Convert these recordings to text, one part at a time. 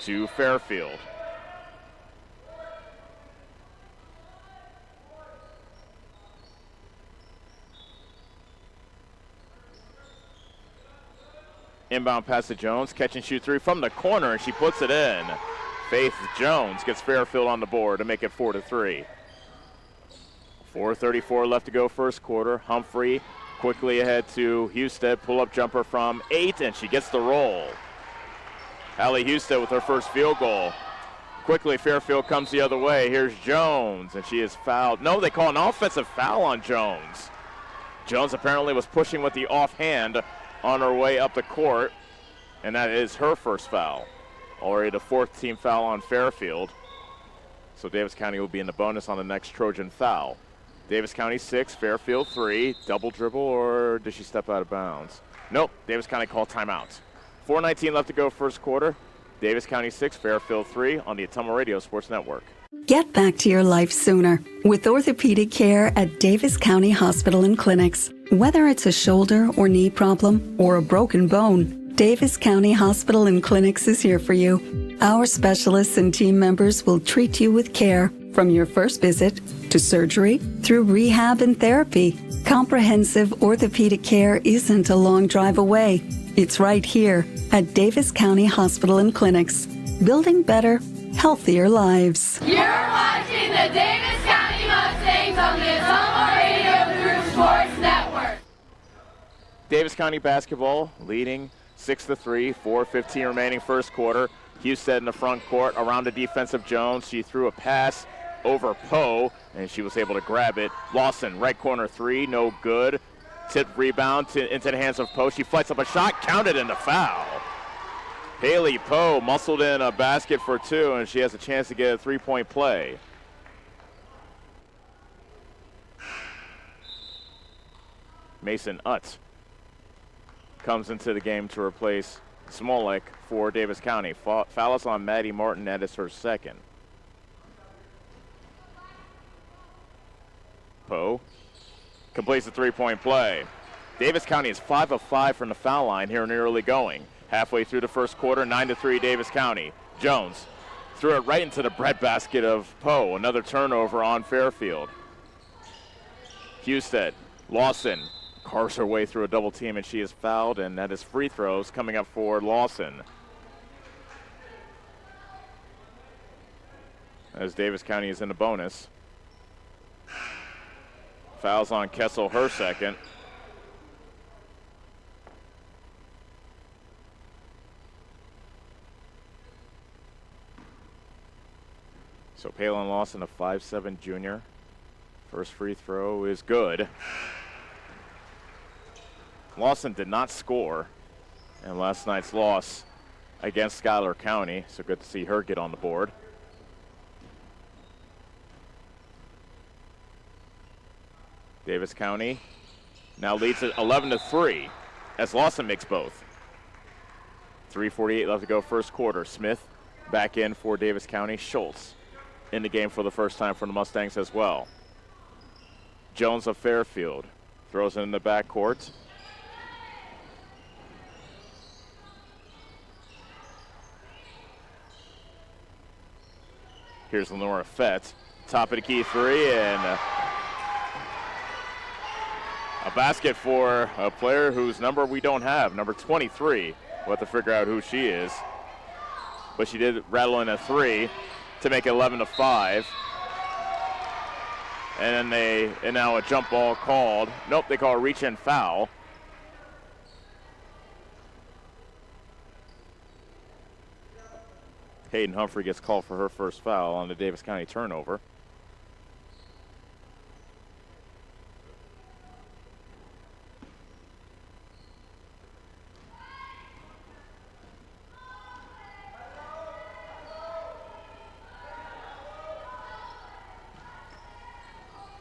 to Fairfield. Inbound pass to Jones, catch and shoot three from the corner, and she puts it in. Faith Jones gets Fairfield on the board to make it 4-3. 4:34 left to go first quarter. Humphrey quickly ahead to Husted, pull-up jumper from 8, and she gets the roll. Allie Husted with her first field goal. Quickly, Fairfield comes the other way. Here's Jones, and she is fouled. No, they call an offensive foul on Jones. Jones apparently was pushing with the offhand on her way up the court, and that is her first foul. Already the 4th team foul on Fairfield. So Davis County will be in the bonus on the next Trojan foul. Davis County 6, Fairfield 3. Double dribble, or did she step out of bounds? Nope, Davis County called timeout. 4:19 left to go first quarter. Davis County 6, Fairfield 3 on the Ottumwa Radio Sports Network. Get back to your life sooner with orthopedic care at Davis County Hospital and Clinics. Whether it's a shoulder or knee problem or a broken bone, Davis County Hospital and Clinics is here for you. Our specialists and team members will treat you with care from your first visit to surgery through rehab and therapy. Comprehensive orthopedic care isn't a long drive away. It's right here at Davis County Hospital and Clinics, building better, healthier lives. You're watching the Davis County Mustangs on the Ottumwa Radio Group Sports Network. Davis County basketball leading 6-3, 4:15 remaining first quarter. Husted in the front court around the defensive Jones. She threw a pass over Poe, and she was able to grab it. Lawson, right corner three, no good. Tip rebound into the hands of Poe. She fights up a shot, counted in the foul. Haley Poe muscled in a basket for 2, and she has a chance to get a 3-point play. Mason Utz comes into the game to replace Smolik for Davis County. Foul is on Maddie Martin. That is her second. Poe completes the 3-point play. Davis County is 5 of 5 from the foul line here in the early going. Halfway through the first quarter, 9-3 Davis County. Jones threw it right into the breadbasket of Poe. Another turnover on Fairfield. Husted, Lawson carves her way through a double team, and she is fouled, and that is free throws coming up for Lawson. As Davis County is in the bonus. Fouls on Kessel, her second. So Palin Lawson, a 5'7" junior. First free throw is good. Lawson did not score in last night's loss against Schuyler County, so good to see her get on the board. Davis County now leads at 11-3 as Lawson makes both. 3:48 left to go first quarter. Smith back in for Davis County. Schultz in the game for the first time for the Mustangs as well. Jones of Fairfield throws it in the backcourt. Here's Lenora Fett, top of the key three, and a basket for a player whose number we don't have, number 23. We'll have to figure out who she is. But she did rattle in a 3 to make it 11-5. And now a jump ball called. Nope, they call a reach-in foul. Hayden Humphrey gets called for her first foul on the Davis County turnover.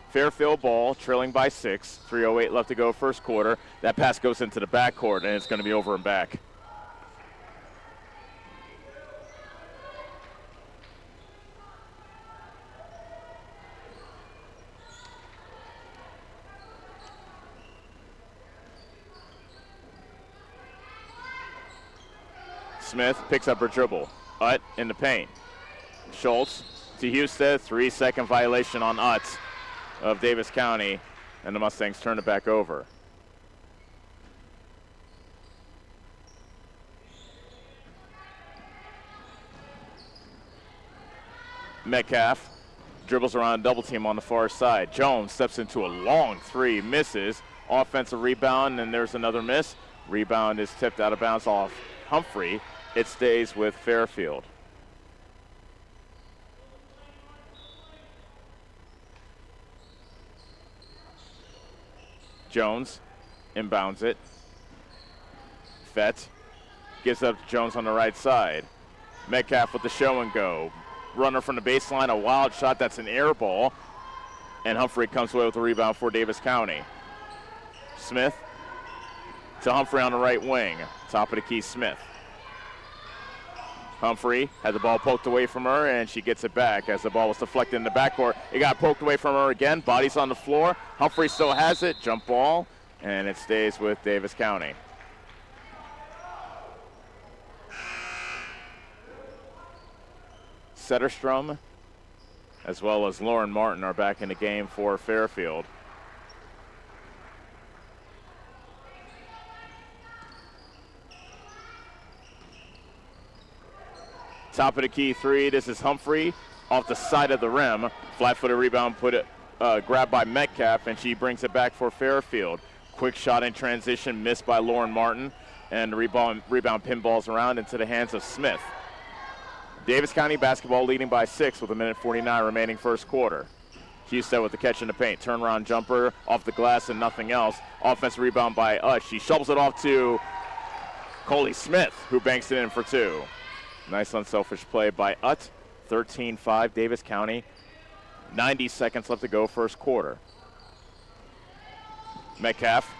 Fairfield ball, trailing by 6. 3:08 left to go first quarter. That pass goes into the backcourt, and it's going to be over and back. Smith picks up her dribble. Utt in the paint. Schultz to Husted, 3-second violation on Utt of Davis County, and the Mustangs turn it back over. Metcalf dribbles around a double team on the far side. Jones steps into a long three, misses. Offensive rebound, and there's another miss. Rebound is tipped out of bounds off Humphrey. It stays with Fairfield. Jones inbounds it. Fett gives up to Jones on the right side. Metcalf with the show and go. Runner from the baseline, a wild shot, that's an air ball. And Humphrey comes away with the rebound for Davis County. Smith to Humphrey on the right wing. Top of the key, Smith. Humphrey had the ball poked away from her, and she gets it back as the ball was deflected in the backcourt. It got poked away from her again. Body's on the floor. Humphrey still has it. Jump ball, and it stays with Davis County. Setterstrom, as well as Lauren Martin, are back in the game for Fairfield. Top of the key three. This is Humphrey off the side of the rim. Flat-footed rebound grabbed by Metcalf, and she brings it back for Fairfield. Quick shot in transition, missed by Lauren Martin, and the rebound pinballs around into the hands of Smith. Davis County basketball leading by 6 with 1:49 remaining first quarter. Husted with the catch in the paint. Turnaround jumper off the glass and nothing else. Offensive rebound by Utt. She shovels it off to Coley Smith, who banks it in for two. Nice unselfish play by Utt. 13-5 Davis County. 90 seconds left to go first quarter. Metcalf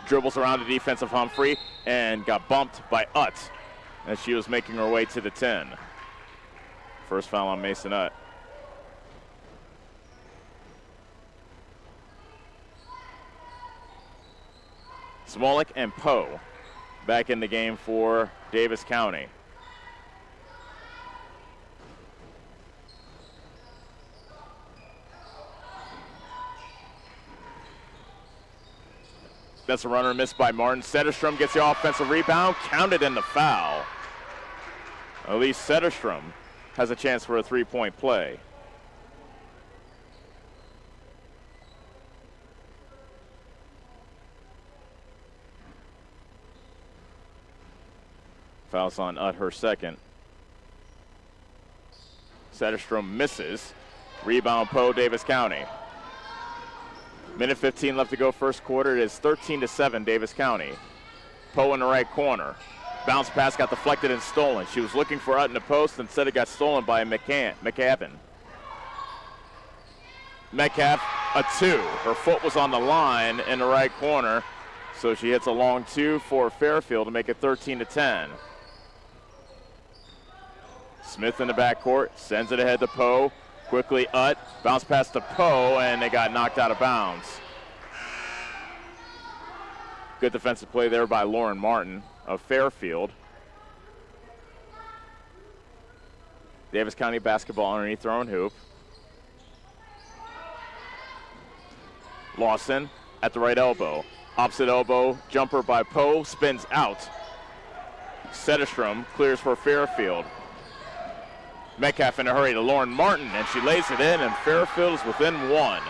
dribbles around the defense of Humphrey and got bumped by Utt as she was making her way to the 10. First foul on Mason Utt. Smolik and Poe back in the game for Davis County. That's a runner missed by Martin. Setterstrom gets the offensive rebound, counted in the foul. Elise Setterstrom has a chance for a three-point play. Fouls on Utt, her second. Setterstrom misses. Rebound Poe, Davis County. Minute 15 left to go first quarter. It is 13-7 Davis County. Poe in the right corner. Bounce pass got deflected and stolen. She was looking for Utt in the post. Instead it got stolen by McCavan. Metcalf, a two. Her foot was on the line in the right corner. So she hits a long two for Fairfield to make it 13-10. Smith in the backcourt, sends it ahead to Poe. Quickly Utt, bounce pass to Poe, and they got knocked out of bounds. Good defensive play there by Lauren Martin of Fairfield. Davis County basketball underneath their own hoop. Lawson at the right elbow. Opposite elbow, jumper by Poe, spins out. Setterstrom clears for Fairfield. Metcalf in a hurry to Lauren Martin, and she lays it in, and Fairfield is within one.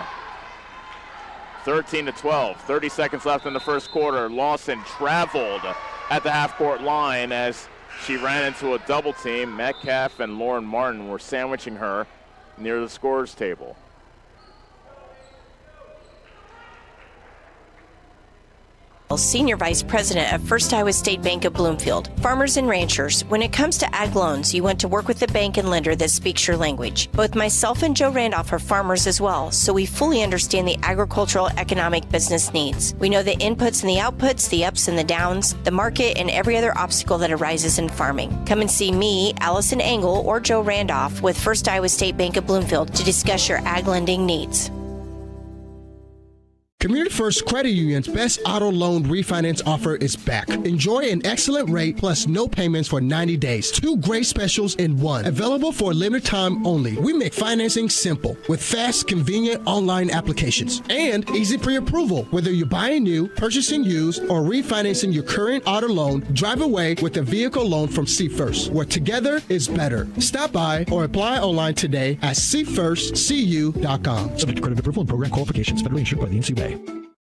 13-12, 30 seconds left in the first quarter. Lawson traveled at the half-court line as she ran into a double team. Metcalf and Lauren Martin were sandwiching her near the scorer's table. Senior Vice President of First Iowa State Bank of Bloomfield. Farmers and ranchers, when it comes to ag loans, you want to work with a bank and lender that speaks your language. Both myself and Joe Randolph are farmers as well, so we fully understand the agricultural economic business needs. We know the inputs and the outputs, the ups and the downs, the market, and every other obstacle that arises in farming. Come and see me, Allison Engel, or Joe Randolph with First Iowa State Bank of Bloomfield to discuss your ag lending needs. Community First Credit Union's best auto loan refinance offer is back. Enjoy an excellent rate plus no payments for 90 days. 2 great specials in one. Available for a limited time only. We make financing simple with fast, convenient online applications and easy pre-approval. Whether you're buying new, purchasing used, or refinancing your current auto loan, drive away with a vehicle loan from See First, where together is better. Stop by or apply online today at seefirstcu.com. Subject to credit approval and program qualifications. Federally insured by the NCUA.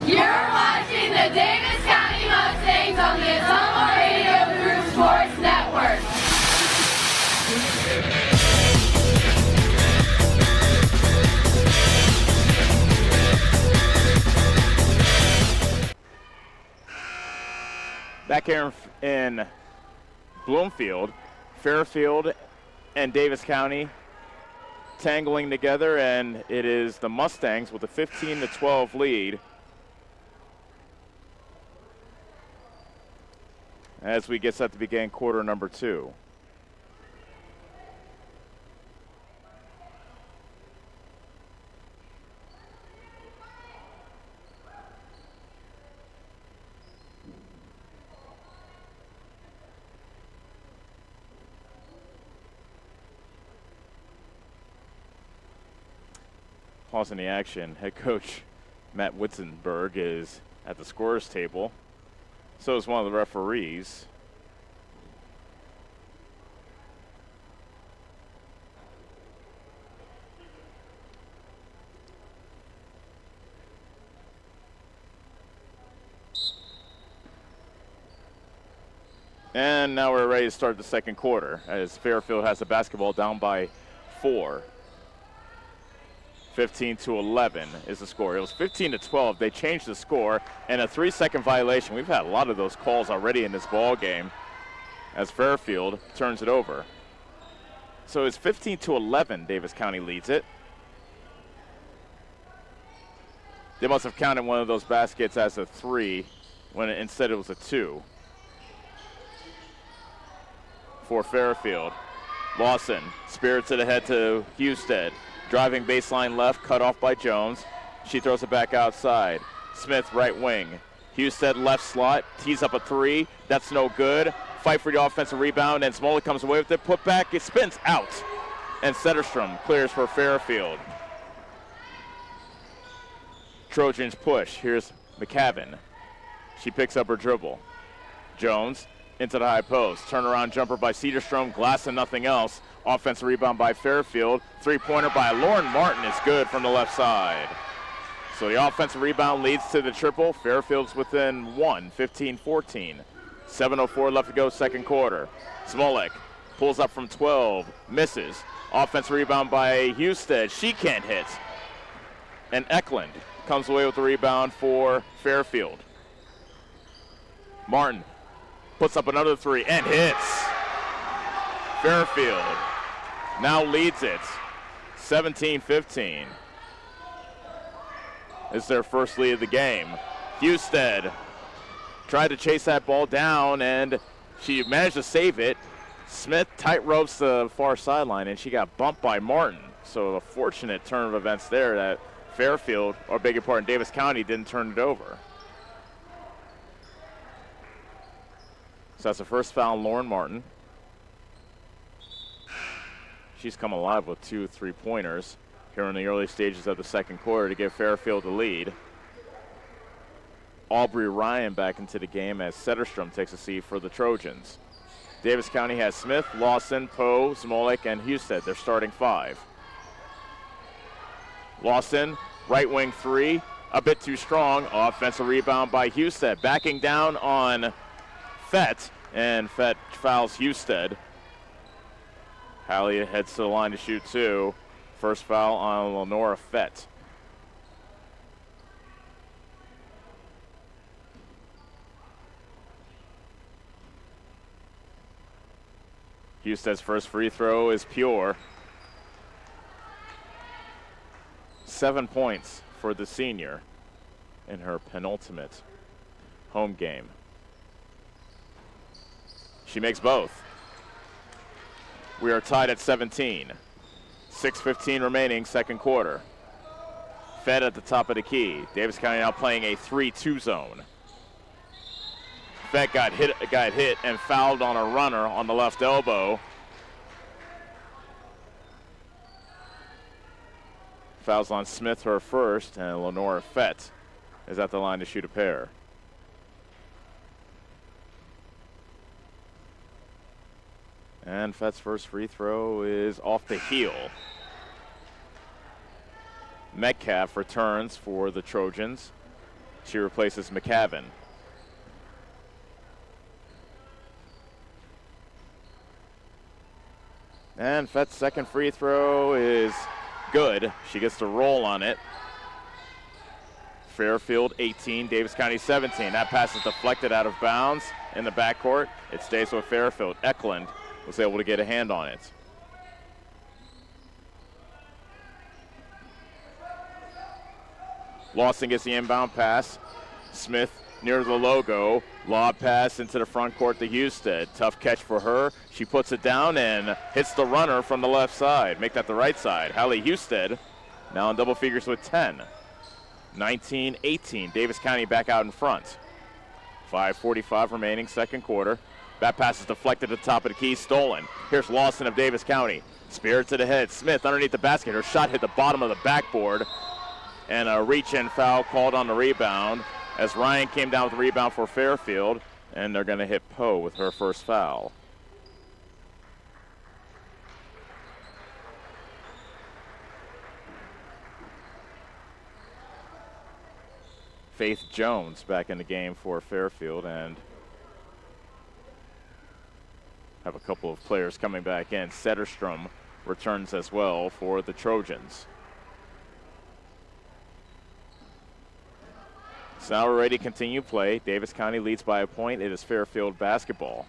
You're watching the Davis County Mustangs on the Atomo Radio Group Sports Network. Back here in Bloomfield, Fairfield and Davis County tangling together, and it is the Mustangs with a 15-12 lead as we get set to begin quarter number 2. Pausing the action, head coach Matt Witzenberg is at the scorer's table. So is one of the referees. And now we're ready to start the second quarter as Fairfield has the basketball down by 4. 15-11 is the score. It was 15-12. They changed the score, and a 3-second violation. We've had a lot of those calls already in this ball game as Fairfield turns it over. So it's 15-11. Davis County leads it. They must have counted one of those baskets as a 3 when instead it was a 2 for Fairfield. Lawson spirits it ahead to Husted. Driving baseline left, cut off by Jones. She throws it back outside. Smith, right wing. Husted, left slot, tees up a 3. That's no good. Fight for the offensive rebound, and Smolik comes away with it. Put back, it spins out. And Setterstrom clears for Fairfield. Trojans push. Here's McCavin. She picks up her dribble. Jones into the high post. Turnaround jumper by Cedarstrom. Glass and nothing else. Offensive rebound by Fairfield. 3-pointer by Lauren Martin is good from the left side. So the offensive rebound leads to the triple. Fairfield's within 1, 15-14. 7:04 left to go, second quarter. Smolik pulls up from 12, misses. Offensive rebound by Husted. She can't hit. And Eklund comes away with the rebound for Fairfield. Martin puts up another 3 and hits. Fairfield now leads it 17-15. It's their first lead of the game. Husted tried to chase that ball down, and she managed to save it. Smith tight ropes the far sideline, and she got bumped by Martin. So a fortunate turn of events there that Fairfield, or beg your pardon, Davis County didn't turn it over. So that's the first foul on Lauren Martin. She's come alive with 2 3-pointers here in the early stages of the second quarter to give Fairfield the lead. Aubrey Ryan back into the game as Setterstrom takes a seat for the Trojans. Davis County has Smith, Lawson, Poe, Smolik, and Husted. They're starting 5. Lawson, right wing 3, a bit too strong. Offensive rebound by Husted. Backing down on Fett, and Fett fouls Husted. Hallie heads to the line to shoot 2. First foul on Lenora Fett. Husted's first free throw is pure. 7 points for the senior in her penultimate home game. She makes both. We are tied at 17. 6:15 remaining, second quarter. Fed at the top of the key. Davis County now playing a 3-2 zone. Fed got hit and fouled on a runner on the left elbow. Fouls on Smith, her first, and Lenora Fett is at the line to shoot a pair. And Fett's first free throw is off the heel. Metcalf returns for the Trojans. She replaces McCavin. And Fett's second free throw is good. She gets to roll on it. Fairfield 18, Davis County 17. That pass is deflected out of bounds in the backcourt. It stays with Fairfield. Eklund was able to get a hand on it. Lawson gets the inbound pass. Smith near the logo. Lob pass into the front court to Husted. Tough catch for her. She puts it down and hits the runner from the left side. Make that the right side. Hallie Husted now in double figures with 10. 19-18. Davis County back out in front. 5:45 remaining, second quarter. That pass is deflected at the top of the key, stolen. Here's Lawson of Davis County. Spear to the head. Smith underneath the basket. Her shot hit the bottom of the backboard. And a reach-in foul called on the rebound as Ryan came down with the rebound for Fairfield, and they're going to hit Poe with her first foul. Faith Jones back in the game for Fairfield, and have a couple of players coming back in. Setterstrom returns as well for the Trojans. So now we're ready to continue play. Davis County leads by a point. It is Fairfield basketball.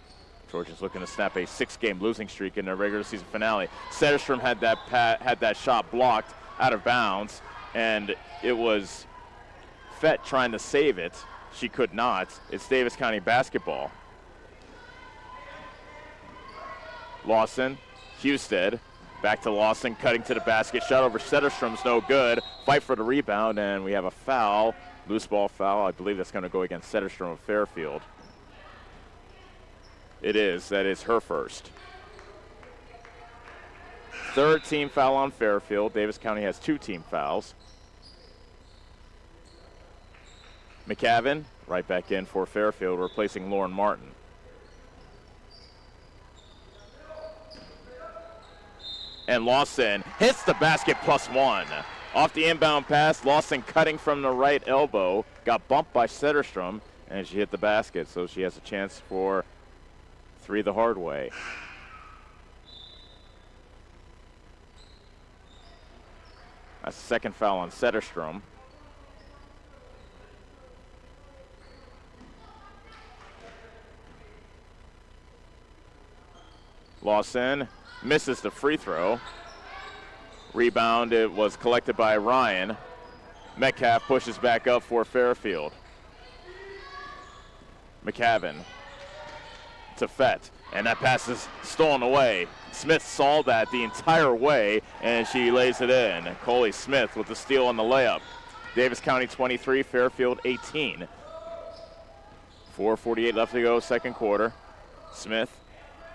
Trojans looking to snap a 6-game losing streak in their regular season finale. Setterstrom had that shot blocked out of bounds, and it was Fett trying to save it. She could not. It's Davis County basketball. Lawson, Husted, back to Lawson, cutting to the basket. Shot over Setterstrom's no good. Fight for the rebound, and we have a foul. Loose ball foul. I believe that's going to go against Setterstrom of Fairfield. It is. That is her first. Third team foul on Fairfield. Davis County has 2 team fouls. McCavin right back in for Fairfield, replacing Lauren Martin. And Lawson hits the basket +1. Off the inbound pass, Lawson cutting from the right elbow, got bumped by Setterstrom, and she hit the basket, so she has a chance for 3 the hard way. That's the second foul on Setterstrom. Lawson misses the free throw. Rebound, it was collected by Ryan. Metcalf pushes back up for Fairfield. McCavin to Fett, and that pass is stolen away. Smith saw that the entire way, and she lays it in. Coley Smith with the steal on the layup. Davis County 23, Fairfield 18. 4:48 left to go, second quarter. Smith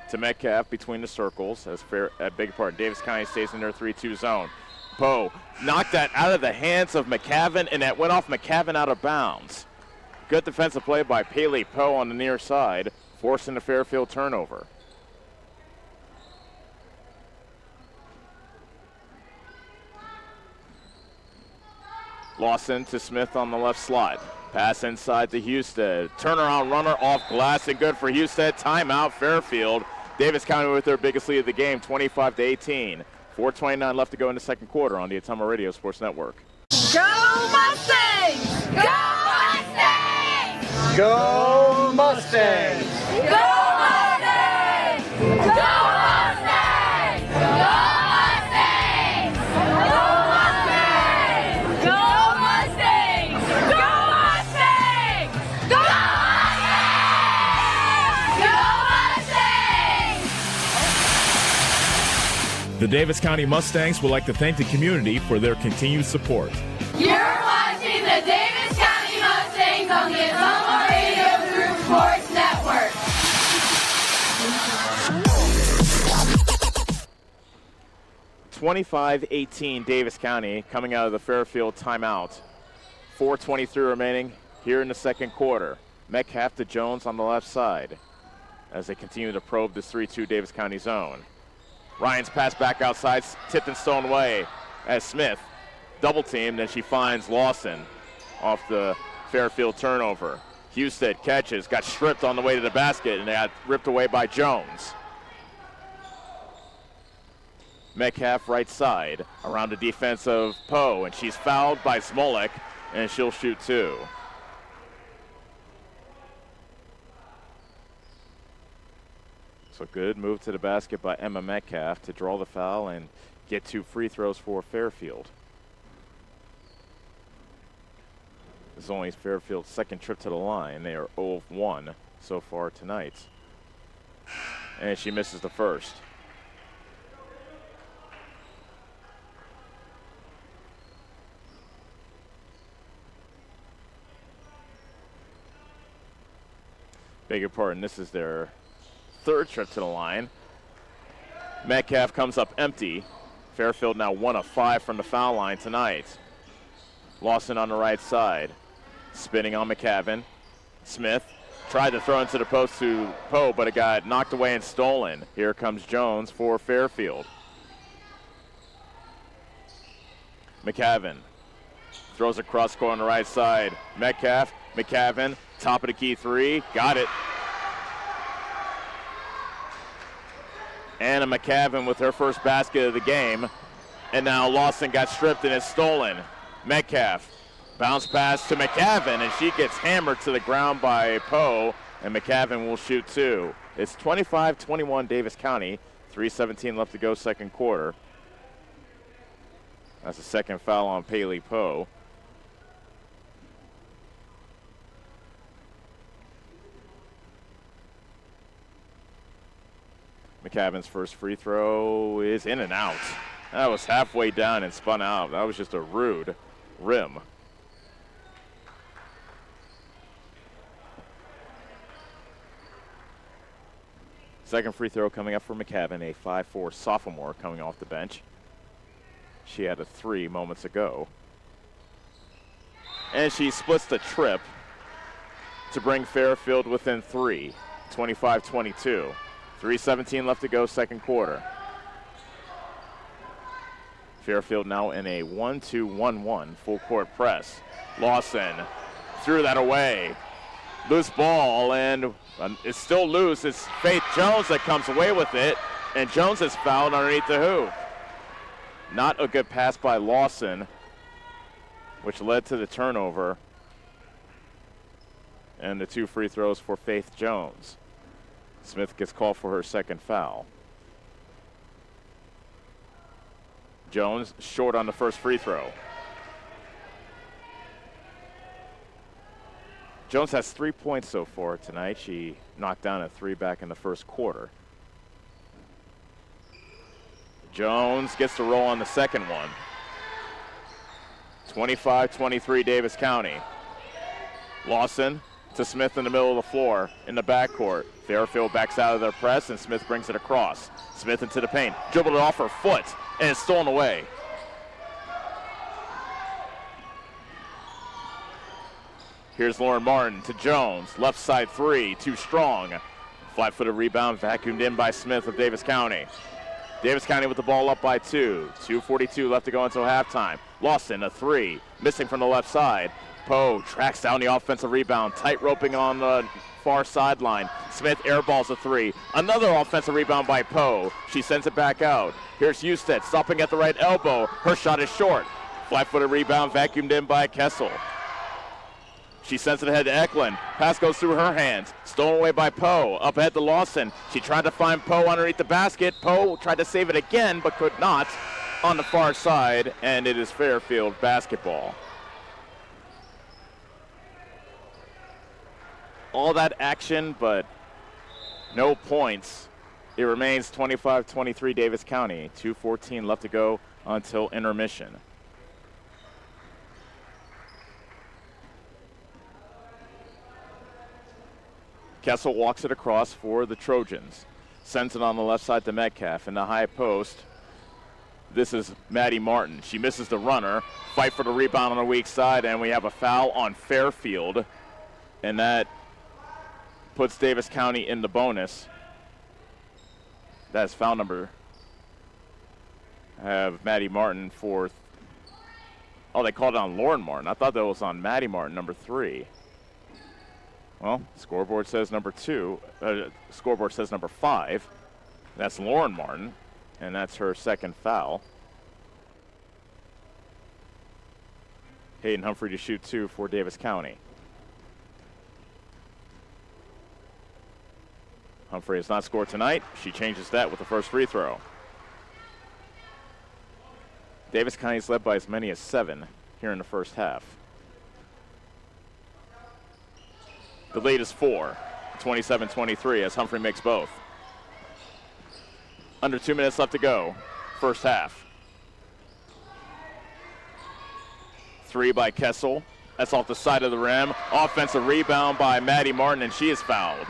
to Metcalf between the circles, as Davis County stays in their 3-2 zone. Poe knocked that out of the hands of McCavin, and that went off McCavin out of bounds. Good defensive play by Paley Poe on the near side, forcing the Fairfield turnover. Lawson to Smith on the left slot. Pass inside to Husted. Turnaround runner off glass and good for Husted. Timeout Fairfield. Davis County with their biggest lead of the game, 25-18. 4:29 left to go in the second quarter on the Ottumwa Radio Sports Network. Go Mustangs! Go Mustangs! Go Mustangs! Go Mustangs! Go Mustangs! Go Mustangs! Go Mustangs! Go Mustangs! Go Mustangs! Go Mustangs! The Davis County Mustangs would like to thank the community for their continued support. You're Mustangs on the Azoma Radio Group Sports Network. 25-18 Davis County coming out of the Fairfield timeout. 4:23 remaining here in the second quarter. Metcalf to Jones on the left side as they continue to probe this 3-2 Davis County zone. Ryan's pass back outside, tipped and stolen away as Smith double teamed, and she finds Lawson off the Fairfield turnover. Husted catches, got stripped on the way to the basket, and they got ripped away by Jones. Metcalf right side around the defense of Poe, and she's fouled by Smolik, and she'll shoot two. So good move to the basket by Emma Metcalf to draw the foul and get 2 free throws for Fairfield. This is only Fairfield's second trip to the line. They are 0 of 1 so far tonight. And she misses the first. Beg your pardon, this is their third trip to the line. Metcalf comes up empty. Fairfield now 1 of 5 from the foul line tonight. Lawson on the right side. Spinning on McCavin. Smith tried to throw into the post to Poe, but it got knocked away and stolen. Here comes Jones for Fairfield. McCavin throws across court on the right side. Metcalf, McCavin, top of the key three, got it. Anna McCavin with her first basket of the game. And now Lawson got stripped and is stolen. Metcalf, bounce pass to McCavin, and she gets hammered to the ground by Poe, and McCavin will shoot two. It's 25-21 Davis County, 3:17 left to go second quarter. That's the second foul on Paley Poe. McCavin's first free throw is in and out. That was halfway down and spun out. That was just a rude rim. Second free throw coming up for McCavin, a 5'4" sophomore coming off the bench. She had a 3 moments ago. And she splits the trip to bring Fairfield within 3, 25-22. 3:17 left to go second quarter. Fairfield now in a 1-2-1-1 full court press. Lawson threw that away. Loose ball, and it's still loose. It's Faith Jones that comes away with it, and Jones is fouled underneath the hoop. Not a good pass by Lawson, which led to the turnover and the 2 free throws for Faith Jones. Smith gets called for her second foul. Jones short on the first free throw. Jones has 3 points so far tonight. She knocked down a 3 back in the first quarter. Jones gets to roll on the second one. 25-23 Davis County. Lawson to Smith in the middle of the floor in the backcourt. Fairfield backs out of their press, and Smith brings it across. Smith into the paint, dribbled it off her foot, and it's stolen away. Here's Lauren Martin to Jones, left side 3, too strong. Flat-footed rebound vacuumed in by Smith of Davis County. Davis County with the ball up by 2. 2:42 left to go until halftime. Lawson, a 3, missing from the left side. Poe tracks down the offensive rebound, tight roping on the far sideline. Smith airballs a 3. Another offensive rebound by Poe. She sends it back out. Here's Husted stopping at the right elbow. Her shot is short. Flat-footed rebound vacuumed in by Kessel. She sends it ahead to Eklund. Pass goes through her hands. Stolen away by Poe. Up ahead to Lawson. She tried to find Poe underneath the basket. Poe tried to save it again, but could not on the far side, and it is Fairfield basketball. All that action, but no points. It remains 25-23 Davis County. 2:14 left to go until intermission. Kessel walks it across for the Trojans. Sends it on the left side to Metcalf in the high post. This is Maddie Martin. She misses the runner. Fight for the rebound on the weak side, and we have a foul on Fairfield. And that puts Davis County in the bonus. That's foul number. I have Maddie Martin for. Oh, they called it on Lauren Martin. I thought that was on Maddie Martin, number 3. Well, scoreboard says number 2. Scoreboard says number 5. That's Lauren Martin, and that's her second foul. Hayden Humphrey to shoot 2 for Davis County. Humphrey has not scored tonight. She changes that with the first free throw. Davis County is led by as many as 7 here in the first half. The lead is 4, 27-23 as Humphrey makes both. Under 2 minutes left to go, first half. 3 by Kessel. That's off the side of the rim. Offensive rebound by Maddie Martin, and she is fouled.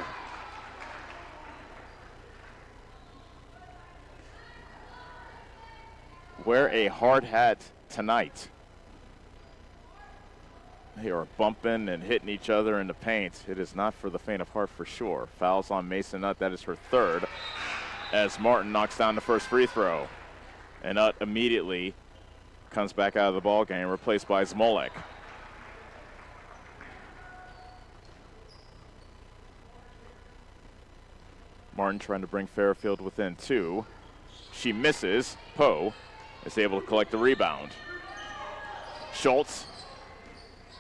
Wear a hard hat tonight. They are bumping and hitting each other in the paint. It is not for the faint of heart for sure. Fouls on Mason Nutt. That is her third as Martin knocks down the first free throw. And Nutt immediately comes back out of the ball game, replaced by Zmolek. Martin trying to bring Fairfield within 2. She misses. Poe is able to collect the rebound. Schultz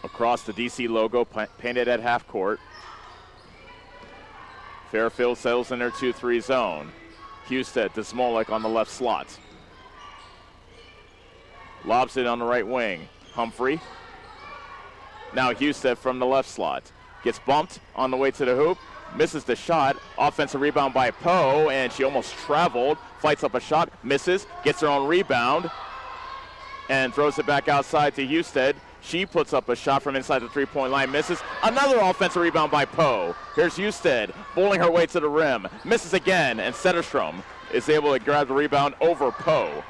across the DC logo painted at half court. Fairfield settles in their 2-3 zone. Husted to Smolek on the left slot. Lobs it on the right wing. Humphrey. Now Husted from the left slot. Gets bumped on the way to the hoop. Misses the shot. Offensive rebound by Poe, and she almost traveled. Fights up a shot. Misses. Gets her own rebound. And throws it back outside to Husted. She puts up a shot from inside the three-point line. Misses. Another offensive rebound by Poe. Here's Husted bowling her way to the rim. Misses again, and Setterstrom is able to grab the rebound over Poe.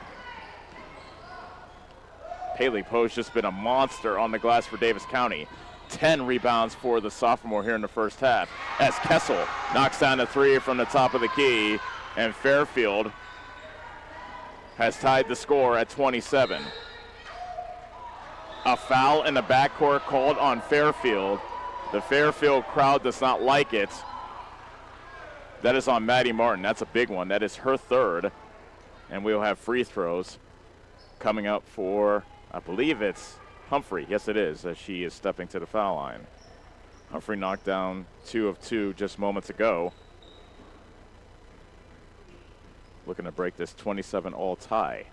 Haley Poe's just been a monster on the glass for Davis County. 10 rebounds for the sophomore here in the first half as Kessel knocks down a 3 from the top of the key, and Fairfield has tied the score at 27. A foul in the backcourt called on Fairfield. The Fairfield crowd does not like it. That is on Maddie Martin. That's a big one. That is her third. And we'll have free throws coming up for, I believe it's Humphrey. Yes, it is, as she is stepping to the foul line. Humphrey knocked down 2 of 2 just moments ago. Looking to break this 27-all tie.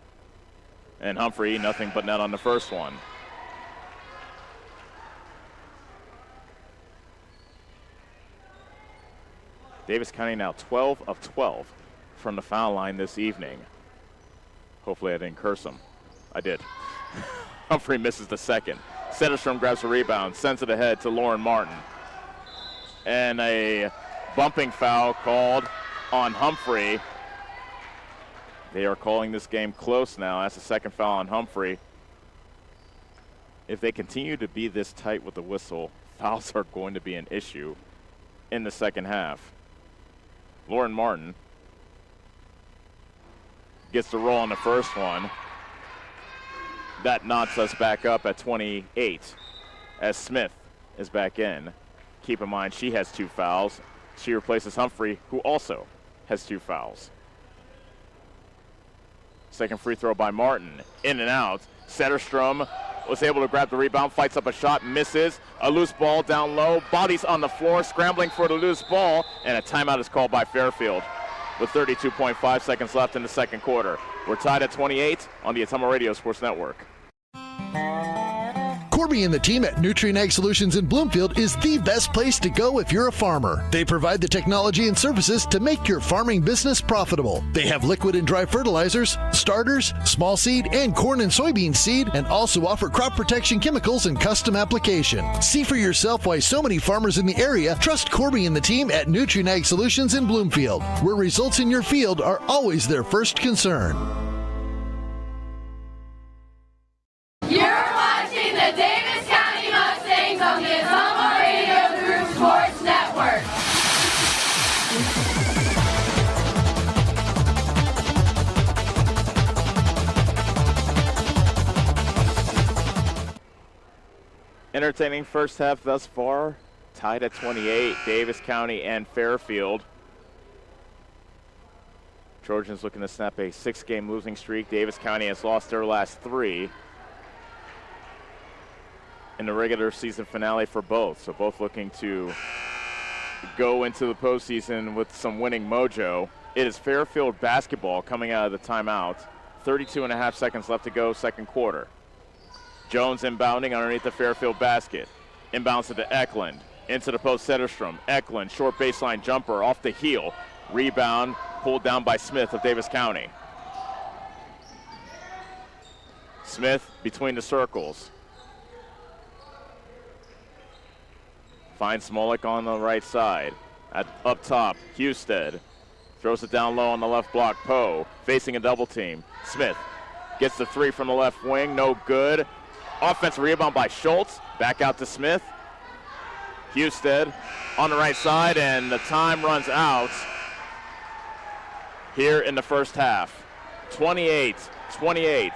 And Humphrey, nothing but net on the first one. Davis County now 12 of 12 from the foul line this evening. Hopefully I didn't curse him. I did. Humphrey misses the second. Setterstrom grabs the rebound, sends it ahead to Lauren Martin. And a bumping foul called on Humphrey. They are calling this game close now. That's the second foul on Humphrey. If they continue to be this tight with the whistle, fouls are going to be an issue in the second half. Lauren Martin gets the roll on the first one. That knocks us back up at 28 as Smith is back in. Keep in mind, she has 2 fouls. She replaces Humphrey, who also has 2 fouls. Second free throw by Martin. In and out. Setterstrom was able to grab the rebound, fights up a shot, misses. A loose ball down low. Bodies on the floor, scrambling for the loose ball. And a timeout is called by Fairfield with 32.5 seconds left in the second quarter. We're tied at 28 on the Ottumwa Radio Sports Network. Corby and the team at Nutrient Ag Solutions in Bloomfield is the best place to go if you're a farmer. They provide the technology and services to make your farming business profitable. They have liquid and dry fertilizers, starters, small seed, and corn and soybean seed, and also offer crop protection chemicals and custom application. See for yourself why so many farmers in the area trust Corby and the team at Nutrient Ag Solutions in Bloomfield, where results in your field are always their first concern. You're watching the Davis County Mustangs on the Ottumwa Radio Group Sports Network. Entertaining first half thus far. Tied at 28, Davis County and Fairfield. Trojans looking to snap a 6-game losing streak. Davis County has lost their last 3 in the regular season finale for both. So both looking to go into the postseason with some winning mojo. It is Fairfield basketball coming out of the timeout. 32.5 seconds left to go, second quarter. Jones inbounding underneath the Fairfield basket. Inbounds to Eklund. Into the post, Setterstrom. Eklund, short baseline jumper off the heel. Rebound pulled down by Smith of Davis County. Smith between the circles. Finds Smolik on the right side. Up top, Husted. Throws it down low on the left block. Poe facing a double team. Smith gets the 3 from the left wing. No good. Offensive rebound by Schultz. Back out to Smith. Husted on the right side, and the time runs out here in the first half. 28-28.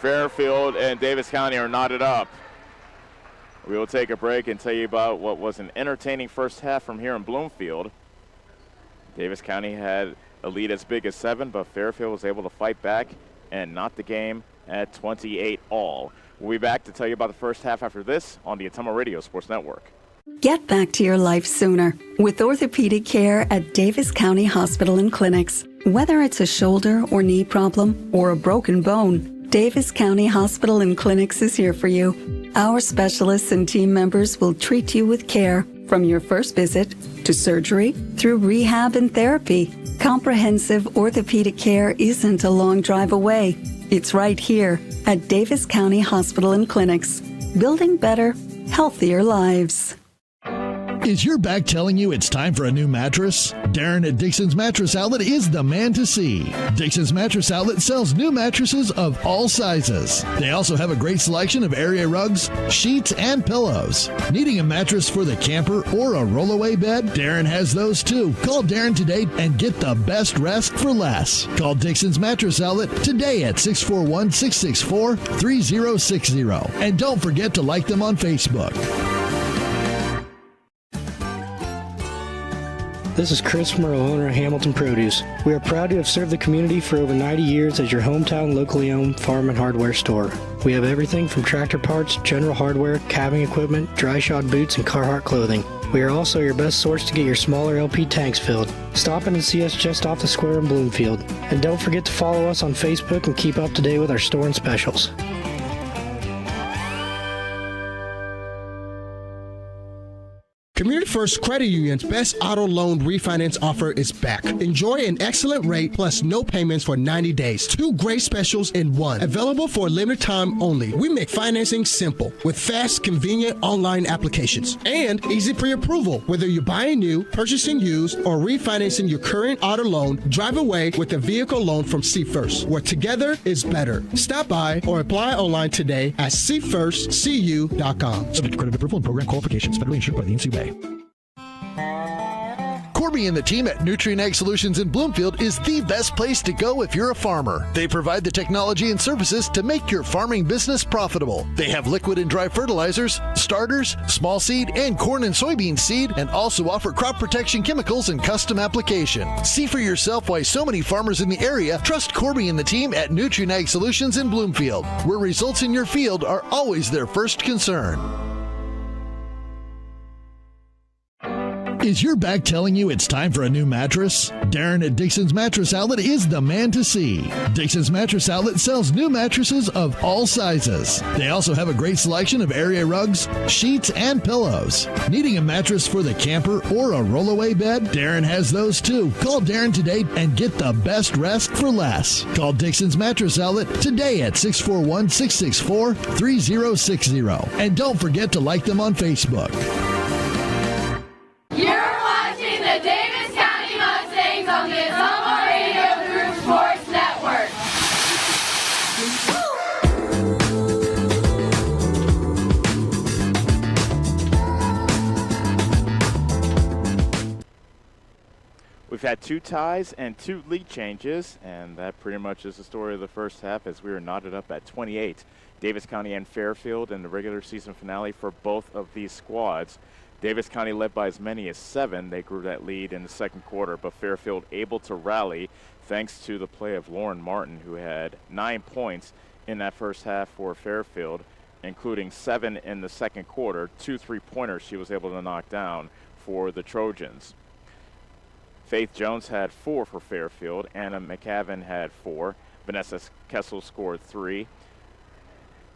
Fairfield and Davis County are knotted up. We will take a break and tell you about what was an entertaining first half from here in Bloomfield. Davis County had a lead as big as 7, but Fairfield was able to fight back and knot the game at 28 all. We'll be back to tell you about the first half after this on the Ottumwa Radio Sports Network. Get back to your life sooner with orthopedic care at Davis County Hospital and Clinics. Whether it's a shoulder or knee problem or a broken bone, Davis County Hospital and Clinics is here for you. Our specialists and team members will treat you with care from your first visit to surgery through rehab and therapy. Comprehensive orthopedic care isn't a long drive away. It's right here at Davis County Hospital and Clinics, building better, healthier lives. Is your back telling you it's time for a new mattress? Darren at Dixon's Mattress Outlet is the man to see. Dixon's Mattress Outlet sells new mattresses of all sizes. They also have a great selection of area rugs, sheets, and pillows. Needing a mattress for the camper or a rollaway bed? Darren has those too. Call Darren today and get the best rest for less. Call Dixon's Mattress Outlet today at 641-664-3060. And don't forget to like them on Facebook. This is Chris Merle, owner of Hamilton Produce. We are proud to have served the community for over 90 years as your hometown locally owned farm and hardware store. We have everything from tractor parts, general hardware, calving equipment, dry shod boots, and Carhartt clothing. We are also your best source to get your smaller LP tanks filled. Stop in and see us just off the square in Bloomfield. And don't forget to follow us on Facebook and keep up to date with our store and specials. Community First Credit Union's best auto loan refinance offer is back. Enjoy an excellent rate plus no payments for 90 days. 2 great specials in one. Available for a limited time only. We make financing simple with fast, convenient online applications and easy pre-approval. Whether you're buying new, purchasing used, or refinancing your current auto loan, drive away with a vehicle loan from See First, where together is better. Stop by or apply online today at seefirstcu.com. Subject to credit approval and program qualifications. Federally insured by the NCUA. Corby and the team at Nutrient Ag Solutions in Bloomfield is the best place to go if you're a farmer. They provide the technology and services to make your farming business profitable. They have liquid and dry fertilizers, starters, small seed, and corn and soybean seed, and also offer crop protection chemicals and custom application. See for yourself why so many farmers in the area trust Corby and the team at Nutrient Ag Solutions in Bloomfield, where results in your field are always their first concern. Is your back telling you it's time for a new mattress? Darren at Dixon's Mattress Outlet is the man to see. Dixon's Mattress Outlet sells new mattresses of all sizes. They also have a great selection of area rugs, sheets, and pillows. Needing a mattress for the camper or a rollaway bed? Darren has those too. Call Darren today and get the best rest for less. Call Dixon's Mattress Outlet today at 641-664-3060. And don't forget to like them on Facebook. You're watching the Davis County Mustangs on the Summer Radio Group Sports Network. We've had 2 ties and 2 lead changes, and that pretty much is the story of the first half as we are knotted up at 28. Davis County and Fairfield in the regular season finale for both of these squads. Davis County led by as many as 7. They grew that lead in the second quarter, but Fairfield able to rally thanks to the play of Lauren Martin, who had 9 points in that first half for Fairfield, including 7 in the second quarter. 2 3-pointers she was able to knock down for the Trojans. Faith Jones had 4 for Fairfield. Anna McCavan had 4. Vanessa Kessel scored 3.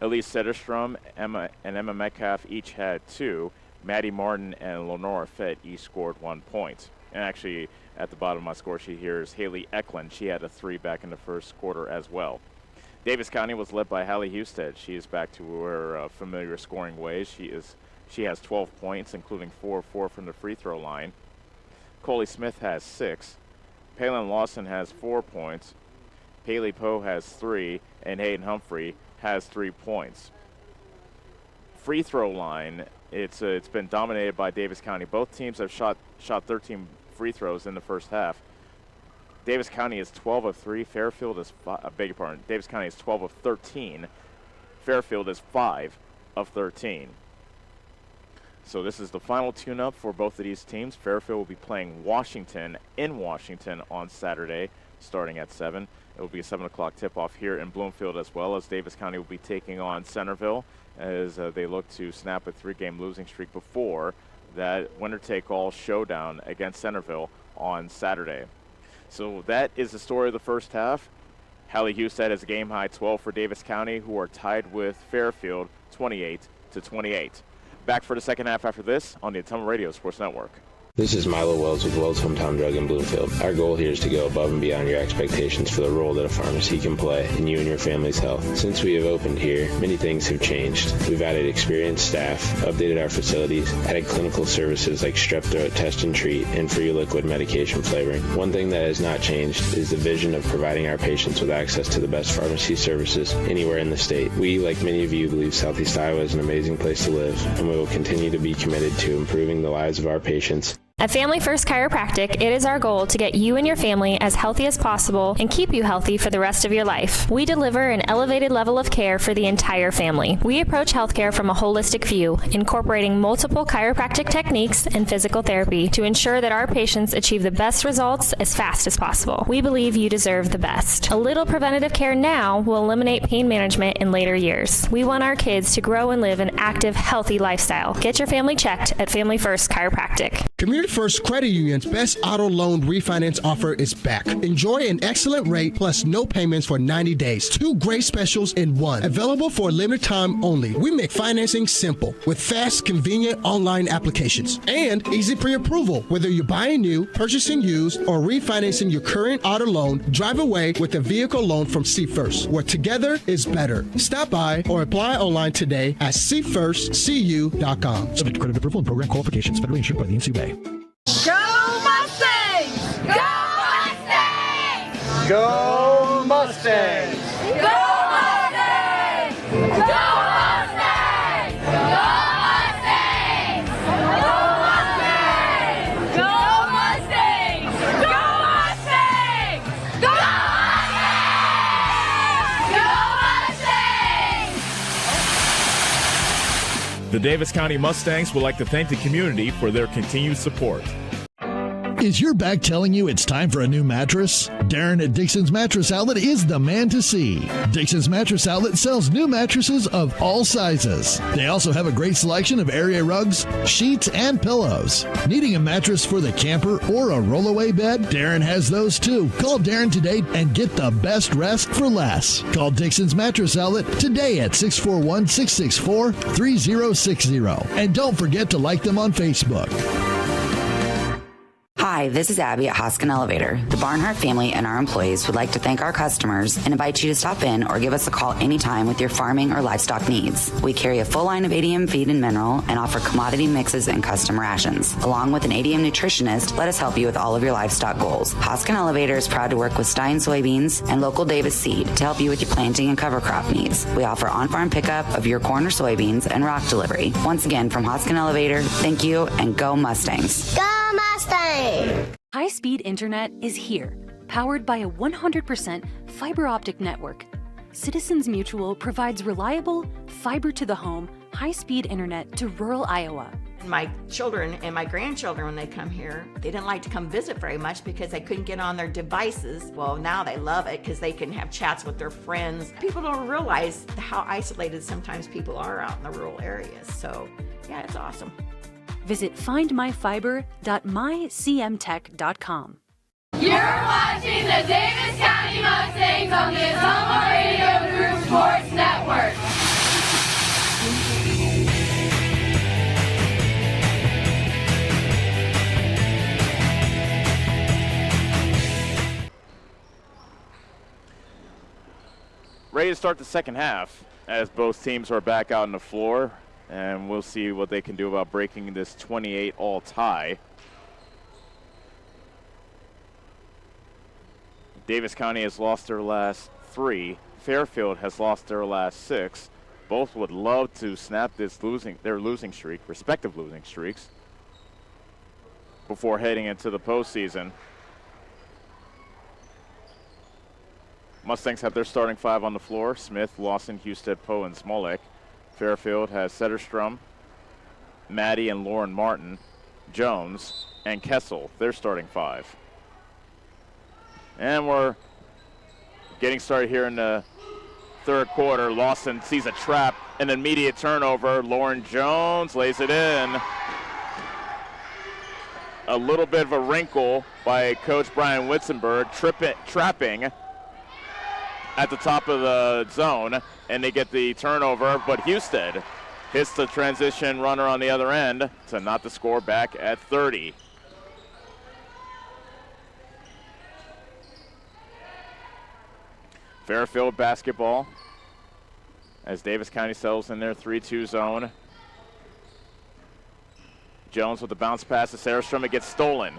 Elise Sederstrom and Emma Metcalf each had 2. Maddie Martin and Lenora Fett each scored 1 point. And actually, at the bottom of my score sheet here is Haley Eklund. She had a 3 back in the first quarter as well. Davis County was led by Hallie Husted. She is back to her familiar scoring ways. She has 12 points, including 4 from the free throw line. Coley Smith has 6. Palin Lawson has 4 points. Paley Poe has 3, and Hayden Humphrey has 3 points. Free throw line, it's been dominated by Davis County. Both teams have shot 13 free throws in the first half. Davis County is 12 of 3. Fairfield is Davis County is 12 of 13. Fairfield is 5 of 13. So this is the final tune-up for both of these teams. Fairfield will be playing Washington in Washington on Saturday, starting at 7. It will be a 7 o'clock tip-off here in Bloomfield, as well as Davis County will be taking on Centerville as they look to snap a 3-game losing streak before that winner-take-all showdown against Centerville on Saturday. So that is the story of the first half. Hallie Husted has a game-high 12 for Davis County, who are tied with Fairfield 28-28. Back for the second half after this on the Ottumwa Radio Sports Network. This is Milo Wells with Wells Hometown Drug in Bloomfield. Our goal here is to go above and beyond your expectations for the role that a pharmacy can play in you and your family's health. Since we have opened here, many things have changed. We've added experienced staff, updated our facilities, added clinical services like strep throat test and treat, and free liquid medication flavoring. One thing that has not changed is the vision of providing our patients with access to the best pharmacy services anywhere in the state. We, like many of you, believe Southeast Iowa is an amazing place to live, and we will continue to be committed to improving the lives of our patients. At Family First Chiropractic, it is our goal to get you and your family as healthy as possible and keep you healthy for the rest of your life. We deliver an elevated level of care for the entire family. We approach healthcare from a holistic view, incorporating multiple chiropractic techniques and physical therapy to ensure that our patients achieve the best results as fast as possible. We believe you deserve the best. A little preventative care now will eliminate pain management in later years. We want our kids to grow and live an active, healthy lifestyle. Get your family checked at Family First Chiropractic. Community First Credit Union's best auto loan refinance offer is back. Enjoy an excellent rate plus no payments for 90 days. 2 great specials in one. Available for a limited time only. We make financing simple with fast, convenient online applications and easy pre-approval. Whether you're buying new, purchasing used, or refinancing your current auto loan, drive away with a vehicle loan from See First, where together is better. Stop by or apply online today at seefirstcu.com. Subject to credit approval and program qualifications. Federally insured by the NCUA. Go Mustangs! Go Mustangs! Go Mustangs! Go Mustangs! Go Mustangs! Go Mustangs! Go Mustangs! Go Mustangs! Go Mustangs! Go Mustangs! The Davis County Mustangs would like to thank the community for their continued support. Is your back telling you it's time for a new mattress? Darren at Dixon's Mattress Outlet is the man to see. Dixon's Mattress Outlet sells new mattresses of all sizes. They also have a great selection of area rugs, sheets, and pillows. Needing a mattress for the camper or a rollaway bed? Darren has those too. Call Darren today and get the best rest for less. Call Dixon's Mattress Outlet today at 641-664-3060. And don't forget to like them on Facebook. Hi, this is Abby at Hoskin Elevator. The Barnhart family and our employees would like to thank our customers and invite you to stop in or give us a call anytime with your farming or livestock needs. We carry a full line of ADM feed and mineral and offer commodity mixes and custom rations. Along with an ADM nutritionist, let us help you with all of your livestock goals. Hoskin Elevator is proud to work with Stein Soybeans and local Davis Seed to help you with your planting and cover crop needs. We offer on-farm pickup of your corn or soybeans and rock delivery. Once again, from Hoskin Elevator, thank you and go Mustangs. Go Mustang! High-speed internet is here, powered by a 100% fiber optic network. Citizens Mutual provides reliable, fiber-to-the-home, high-speed internet to rural Iowa. My children and my grandchildren, when they come here, they didn't like to come visit very much because they couldn't get on their devices. Well, now they love it because they can have chats with their friends. People don't realize how isolated sometimes people are out in the rural areas. So, yeah, it's awesome. Visit findmyfiber.mycmtech.com. You're watching the Davis County Mustangs on the Summer Radio Group Sports Network. Ready to start the second half as both teams are back out on the floor. And we'll see what they can do about breaking this 28-all tie. Davis County has lost their last 3. Fairfield has lost their last 6. Both would love to snap their losing streak, respective losing streaks, before heading into the postseason. Mustangs have their starting 5 on the floor: Smith, Lawson, Husted, Poe, and Smolik. Fairfield has Setterstrom, Maddie and Lauren Martin, Jones, and Kessel, their starting 5. And we're getting started here in the third quarter. Lawson sees a trap, an immediate turnover. Lauren Jones lays it in. A little bit of a wrinkle by Coach Brian Witzenberg, trapping at the top of the zone, and they get the turnover, but Husted hits the transition runner on the other end to knot the score back at 30. Fairfield basketball as Davis County settles in their 3-2 zone. Jones with the bounce pass to Sarastrom. It gets stolen.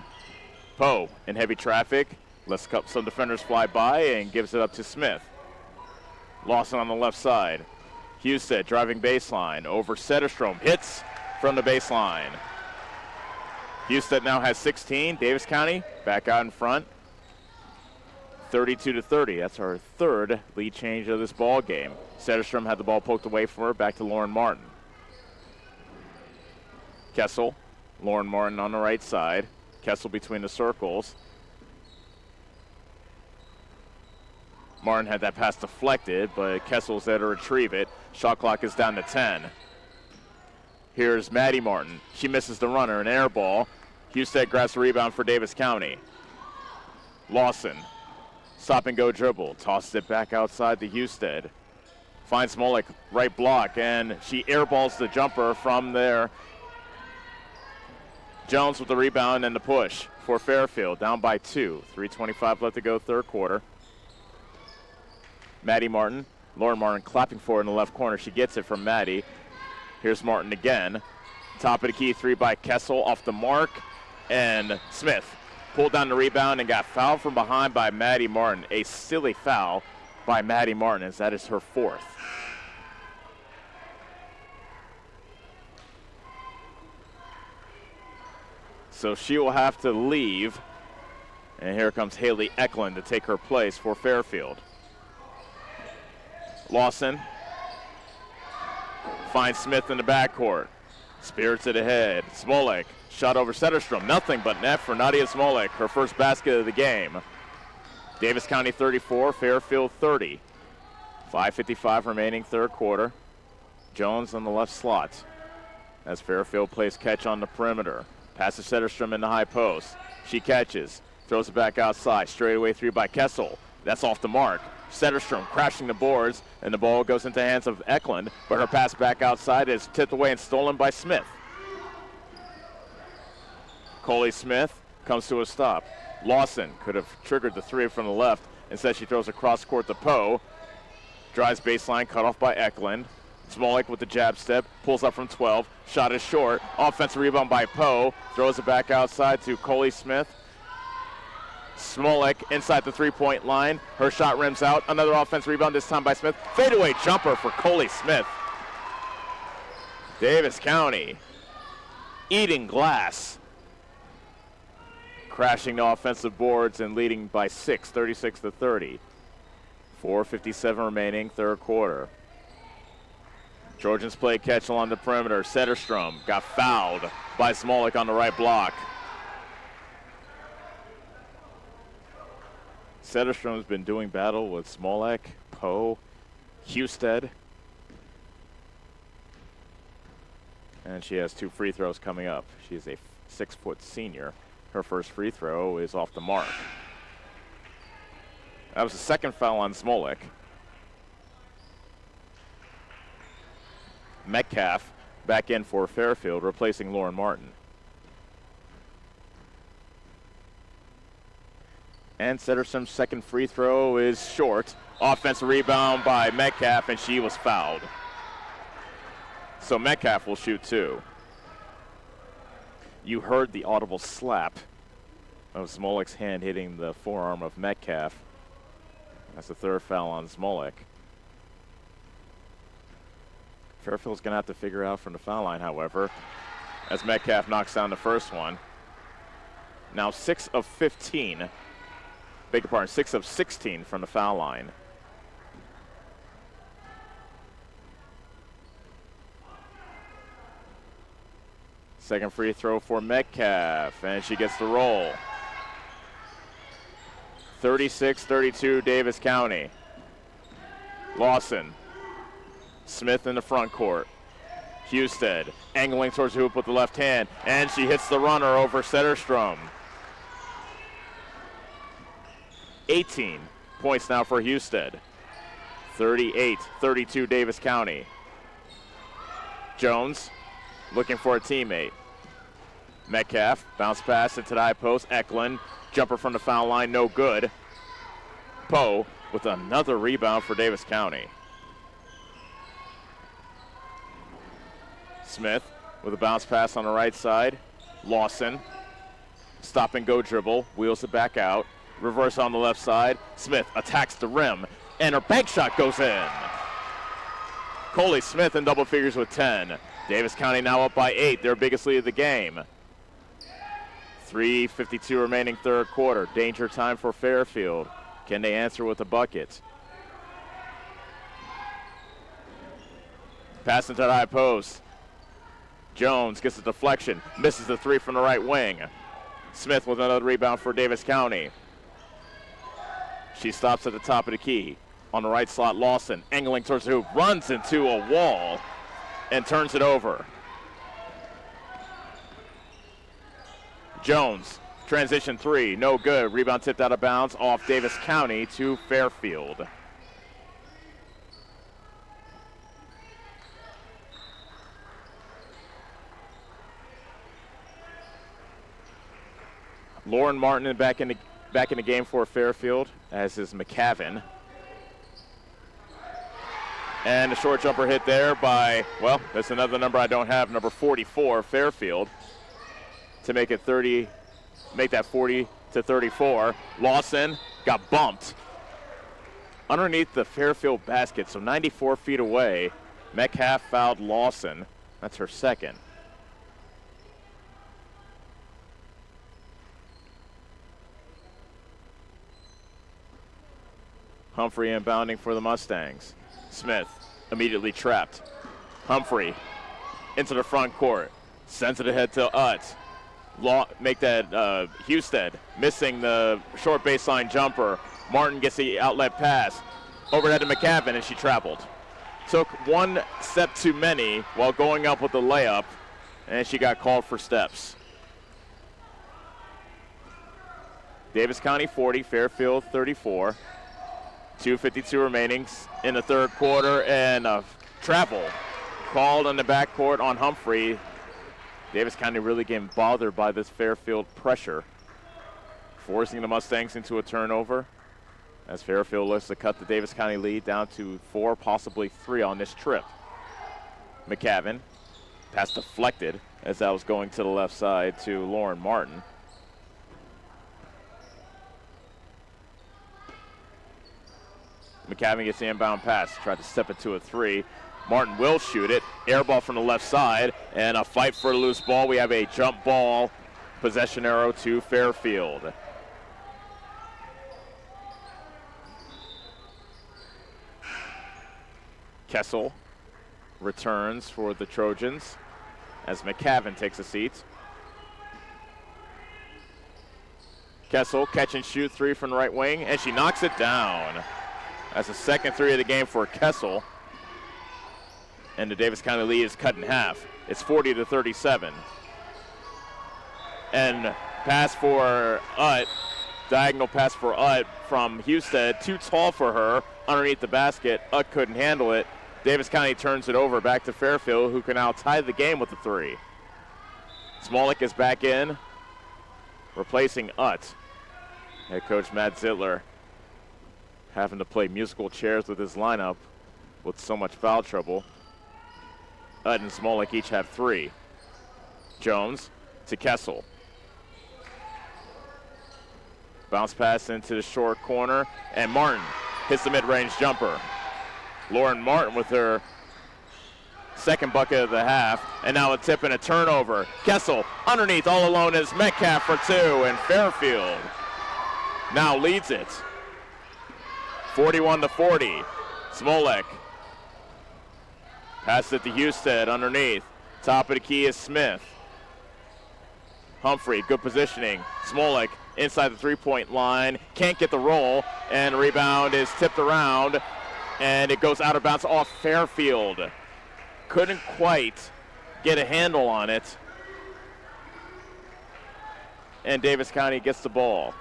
Poe in heavy traffic. Lets some defenders fly by and gives it up to Smith. Lawson on the left side. Husted driving baseline over Setterstrom. Hits from the baseline. Husted now has 16. Davis County back out in front. 32-30. That's our third lead change of this ball game. Setterstrom had the ball poked away from her. Back to Lauren Martin. Kessel. Lauren Martin on the right side. Kessel between the circles. Martin had that pass deflected, but Kessel's there to retrieve it. Shot clock is down to 10. Here's Maddie Martin. She misses the runner, an air ball. Husted grabs the rebound for Davis County. Lawson, stop and go dribble. Tosses it back outside to Husted. Finds Smolik, right block, and she airballs the jumper from there. Jones with the rebound and the push for Fairfield, down by 2. 3:25 left to go, third quarter. Maddie Martin, Lauren Martin clapping for it in the left corner. She gets it from Maddie. Here's Martin again. Top of the key, 3 by Kessel, off the mark. And Smith pulled down the rebound and got fouled from behind by Maddie Martin. A silly foul by Maddie Martin, as that is her 4th. So she will have to leave. And here comes Haley Eklund to take her place for Fairfield. Lawson finds Smith in the backcourt. Spirits it ahead. Smolik, shot over Setterstrom. Nothing but net for Nadia Smolik, her first basket of the game. Davis County 34, Fairfield 30. 5:55 remaining third quarter. Jones on the left slot as Fairfield plays catch on the perimeter. Passes Setterstrom in the high post. She catches, throws it back outside. Straightaway three by Kessel. That's off the mark. Setterstrom crashing the boards, and the ball goes into the hands of Eklund, but her pass back outside is tipped away and stolen by Smith. Coley Smith comes to a stop. Lawson could have triggered the three from the left. Instead, she throws across court to Poe. Drives baseline, cut off by Eklund. Smolik with the jab step, pulls up from 12. Shot is short. Offensive rebound by Poe. Throws it back outside to Coley Smith. Smolik inside the three-point line. Her shot rims out. Another offensive rebound, this time by Smith. Fadeaway jumper for Coley Smith. Davis County eating glass. Crashing the offensive boards and leading by 6, 36-30. 4:57 remaining, third quarter. Trojans play catch along the perimeter. Setterstrom got fouled by Smolik on the right block. Setterstrom's been doing battle with Smolik, Poe, Husted. And she has 2 free throws coming up. She's a 6-foot senior. Her first free throw is off the mark. That was the second foul on Smolik. Metcalf back in for Fairfield, replacing Lauren Martin. And Setterstrom's second free throw is short. Offensive rebound by Metcalf, and she was fouled. So Metcalf will shoot 2. You heard the audible slap of Smolik's hand hitting the forearm of Metcalf. That's the third foul on Smolik. Fairfield's going to have to figure out from the foul line, however, as Metcalf knocks down the first one. Now 6 of 15. Beg your pardon, 6 of 16 from the foul line. Second free throw for Metcalf, and she gets the roll. 36-32 Davis County. Lawson. Smith in the front court. Husted angling towards the hoop with the left hand, and she hits the runner over Setterstrom. 18 points now for Husted. 38-32 Davis County. Jones looking for a teammate. Metcalf, bounce pass into the high post. Eklund, jumper from the foul line, no good. Poe with another rebound for Davis County. Smith with a bounce pass on the right side. Lawson, stop and go dribble, wheels it back out. Reverse on the left side. Smith attacks the rim, and her bank shot goes in. Coley Smith in double figures with 10. Davis County now up by 8, their biggest lead of the game. 3:52 remaining third quarter. Danger time for Fairfield. Can they answer with a bucket? Pass into the high post. Jones gets a deflection, misses the three from the right wing. Smith with another rebound for Davis County. She stops at the top of the key. On the right slot, Lawson angling towards the hoop, runs into a wall and turns it over. Jones, transition three, no good. Rebound tipped out of bounds off Davis County to Fairfield. Lauren Martin back in the game for Fairfield, as is McCavin. And a short jumper hit there by, well, that's another number I don't have, number 44, Fairfield, to make it 30, make that 40-34. Lawson got bumped underneath the Fairfield basket, so 94 feet away. Metcalf fouled Lawson. That's her second. Humphrey inbounding for the Mustangs. Smith immediately trapped. Humphrey into the front court. Sends it ahead to Utz. Make that Husted missing the short baseline jumper. Martin gets the outlet pass. Overhead to McCavin, and she traveled. Took one step too many while going up with the layup, and she got called for steps. Davis County 40, Fairfield 34. 2:52 remaining in the third quarter, and a travel called on the backcourt on Humphrey. Davis County really getting bothered by this Fairfield pressure, forcing the Mustangs into a turnover as Fairfield looks to cut the Davis County lead down to 4, possibly 3 on this trip. McCavin, pass deflected as that was going to the left side to Lauren Martin. McCavin gets the inbound pass, tried to step into a 3. Martin will shoot it. Air ball from the left side, and a fight for a loose ball. We have a jump ball, possession arrow to Fairfield. Kessel returns for the Trojans as McCavin takes a seat. Kessel catch and shoot 3 from the right wing, and she knocks it down. That's the second 3 of the game for Kessel. And the Davis County lead is cut in half. It's 40-37. And pass for Utt, diagonal pass for Utt from Husted, too tall for her, underneath the basket. Utt couldn't handle it. Davis County turns it over back to Fairfield, who can now tie the game with a 3. Smolik is back in, replacing Utt. Head coach Matt Zittler having to play musical chairs with his lineup with so much foul trouble. Utt and Smolik each have 3. Jones to Kessel. Bounce pass into the short corner, and Martin hits the mid-range jumper. Lauren Martin with her second bucket of the half, and now a tip and a turnover. Kessel underneath, all alone is Metcalf for 2, and Fairfield now leads it. 41-40. Smolik passes it to Husted underneath. Top of the key is Smith. Humphrey, good positioning. Smolik inside the three-point line, can't get the roll, and rebound is tipped around, and it goes out of bounds off Fairfield. Couldn't quite get a handle on it, and Davis County gets the ball.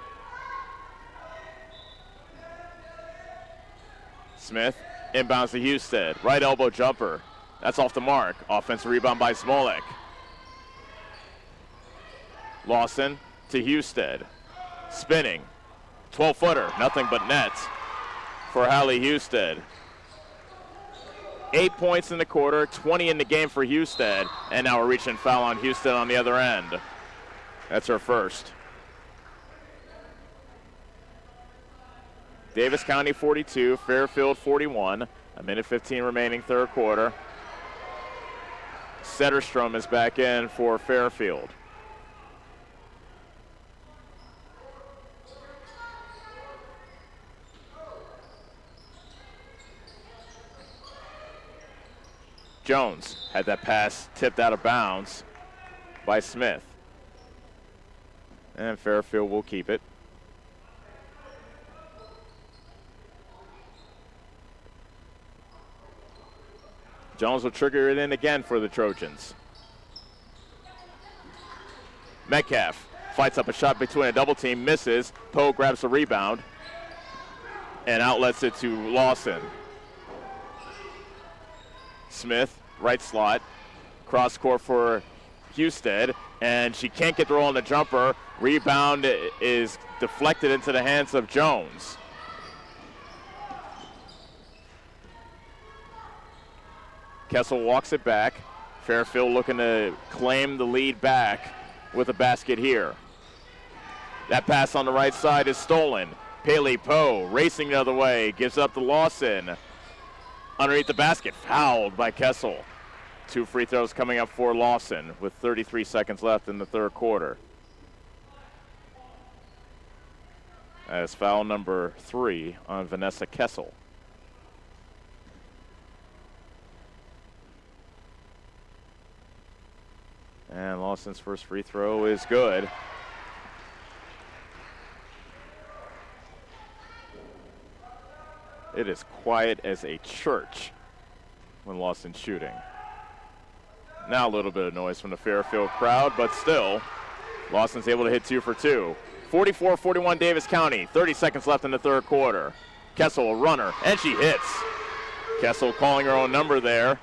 Smith inbounds to Husted. Right elbow jumper. That's off the mark. Offensive rebound by Smolik. Lawson to Husted. Spinning. 12-footer. Nothing but net for Hallie Husted. 8 points in the quarter, 20 in the game for Husted. And now a reach and foul on Husted on the other end. That's her first. Davis County 42, Fairfield 41. A minute 15 remaining third quarter. Setterstrom is back in for Fairfield. Jones had that pass tipped out of bounds by Smith. And Fairfield will keep it. Jones will trigger it in again for the Trojans. Metcalf fights up a shot between a double team, misses. Poe grabs the rebound and outlets it to Lawson. Smith, right slot, cross court for Husted, and she can't get the roll on the jumper. Rebound is deflected into the hands of Jones. Kessel walks it back. Fairfield looking to claim the lead back with a basket here. That pass on the right side is stolen. Paley Poe racing the other way, gives up to Lawson. Underneath the basket, fouled by Kessel. 2 free throws coming up for Lawson with 33 seconds left in the third quarter. As foul number 3 on Vanessa Kessel. Lawson's first free throw is good. It is quiet as a church when Lawson's shooting. Now a little bit of noise from the Fairfield crowd, but still, Lawson's able to hit 2 for 2. 44-41 Davis County, 30 seconds left in the third quarter. Kessel a runner, and she hits. Kessel calling her own number there.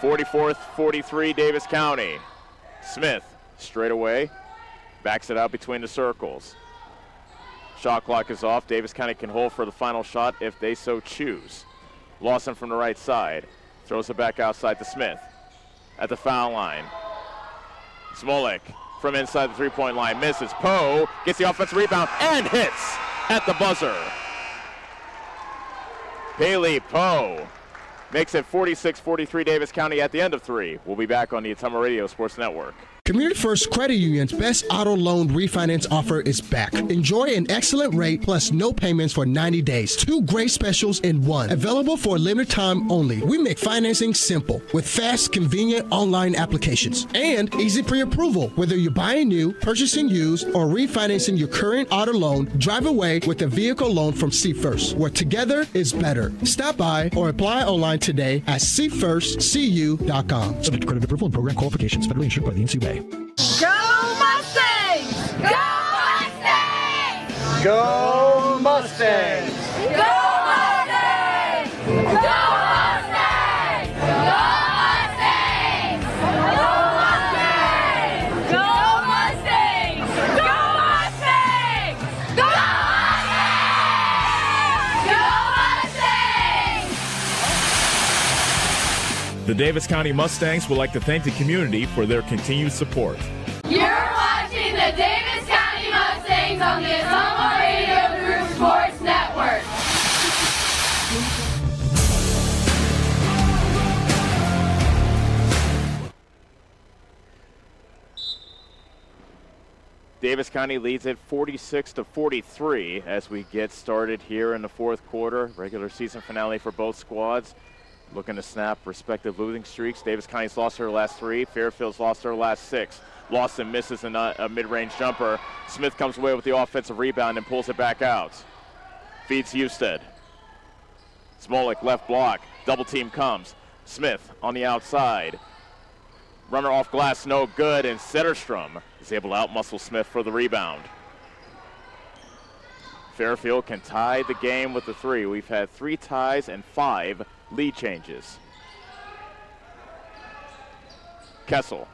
44-43 Davis County. Smith straight away, backs it out between the circles. Shot clock is off. Davis County can hold for the final shot if they so choose. Lawson from the right side. Throws it back outside to Smith. At the foul line. Smolik from inside the three-point line. Misses. Poe gets the offensive rebound and hits at the buzzer. Bailey Poe makes it 46-43 Davis County at the end of 3. We'll be back on the Ottumwa Radio Sports Network. Community First Credit Union's best auto loan refinance offer is back. Enjoy an excellent rate plus no payments for 90 days. 2 great specials in one. Available for a limited time only. We make financing simple with fast, convenient online applications and easy pre-approval. Whether you're buying new, purchasing used, or refinancing your current auto loan, drive away with a vehicle loan from See First, where together is better. Stop by or apply online today at seefirstcu.com. Subject to credit approval and program qualifications. Federally insured by the NCUA. Go Mustangs! Go Mustangs! Go Mustangs! Go Mustangs! Go Mustangs! Go Mustangs! Go Mustangs! Go Mustangs! Go Mustangs! Go Mustangs! The Davis County Mustangs would like to thank the community for their continued support. You're watching the Davis County Mustangs on the Ottumwa Radio Group Sports Network. Davis County leads it 46-43 as we get started here in the fourth quarter. Regular season finale for both squads. Looking to snap respective losing streaks. Davis County's lost her last 3. Fairfield's lost her last 6. Lawson misses a mid-range jumper. Smith comes away with the offensive rebound and pulls it back out. Feeds Husted. Smolik left block. Double team comes. Smith on the outside. Runner off glass, no good, and Setterstrom is able to outmuscle Smith for the rebound. Fairfield can tie the game with the 3. We've had 3 ties and 5 lead changes. Kessel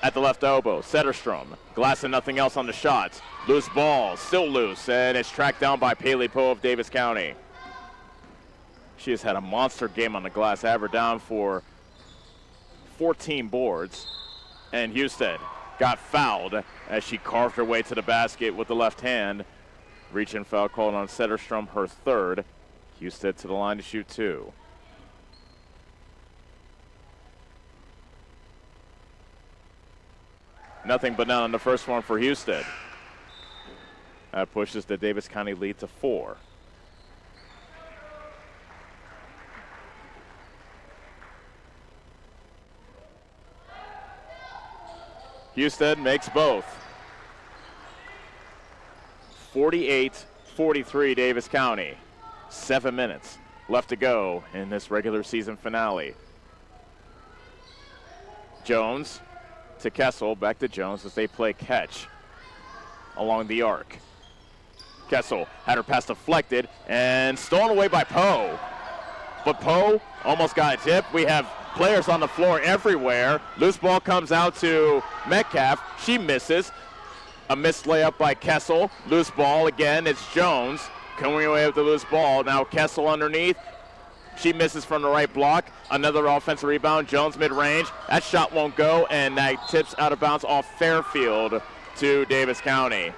at the left elbow. Setterstrom, glass and nothing else on the shot. Loose ball, still loose, and it's tracked down by Paley Poe of Davis County. She has had a monster game on the glass. Have her down for 14 boards. And Husted got fouled as she carved her way to the basket with the left hand. Reach and foul called on Setterstrom, her 3rd. Husted to the line to shoot 2. Nothing but none on the first one for Husted. That pushes the Davis County lead to 4. Husted makes both. 48-43 Davis County. 7 minutes left to go in this regular season finale. Jones to Kessel, back to Jones as they play catch along the arc. Kessel had her pass deflected and stolen away by Poe. But Poe almost got tipped. We have players on the floor everywhere. Loose ball comes out to Metcalf. She misses. A missed layup by Kessel. Loose ball again. It's Jones coming away with the loose ball. Now Kessel underneath. She misses from the right block. Another offensive rebound. Jones mid-range. That shot won't go, and that tips out of bounds off Fairfield to Davis County.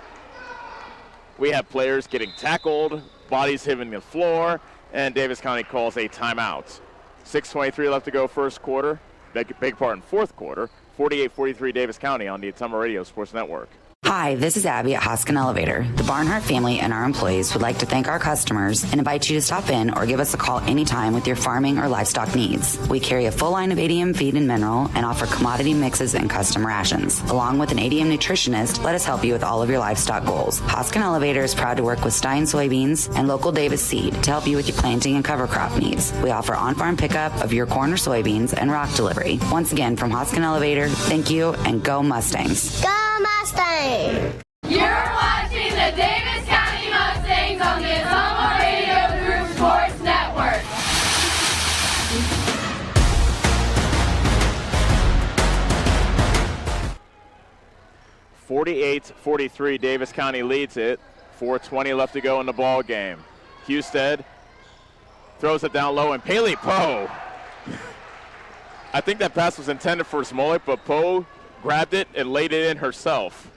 We have players getting tackled, bodies hitting the floor, and Davis County calls a timeout. 6:23 left to go first quarter. Big part in fourth quarter. 48-43 Davis County on the Ottumwa Radio Sports Network. Hi, this is Abby at Hoskin Elevator. The Barnhart family and our employees would like to thank our customers and invite you to stop in or give us a call anytime with your farming or livestock needs. We carry a full line of ADM feed and mineral and offer commodity mixes and custom rations. Along with an ADM nutritionist, let us help you with all of your livestock goals. Hoskin Elevator is proud to work with Stein soybeans and local Davis seed to help you with your planting and cover crop needs. We offer on-farm pickup of your corn or soybeans and rock delivery. Once again, from Hoskin Elevator, thank you and go Mustangs. Go Mustangs! You're watching the Davis County Mustangs on the Azoma Radio Group Sports Network. 48-43, Davis County leads it. 4:20 left to go in the ball game. Husted throws it down low, and Paley Poe. I think that pass was intended for Smolik, but Poe grabbed it and laid it in herself.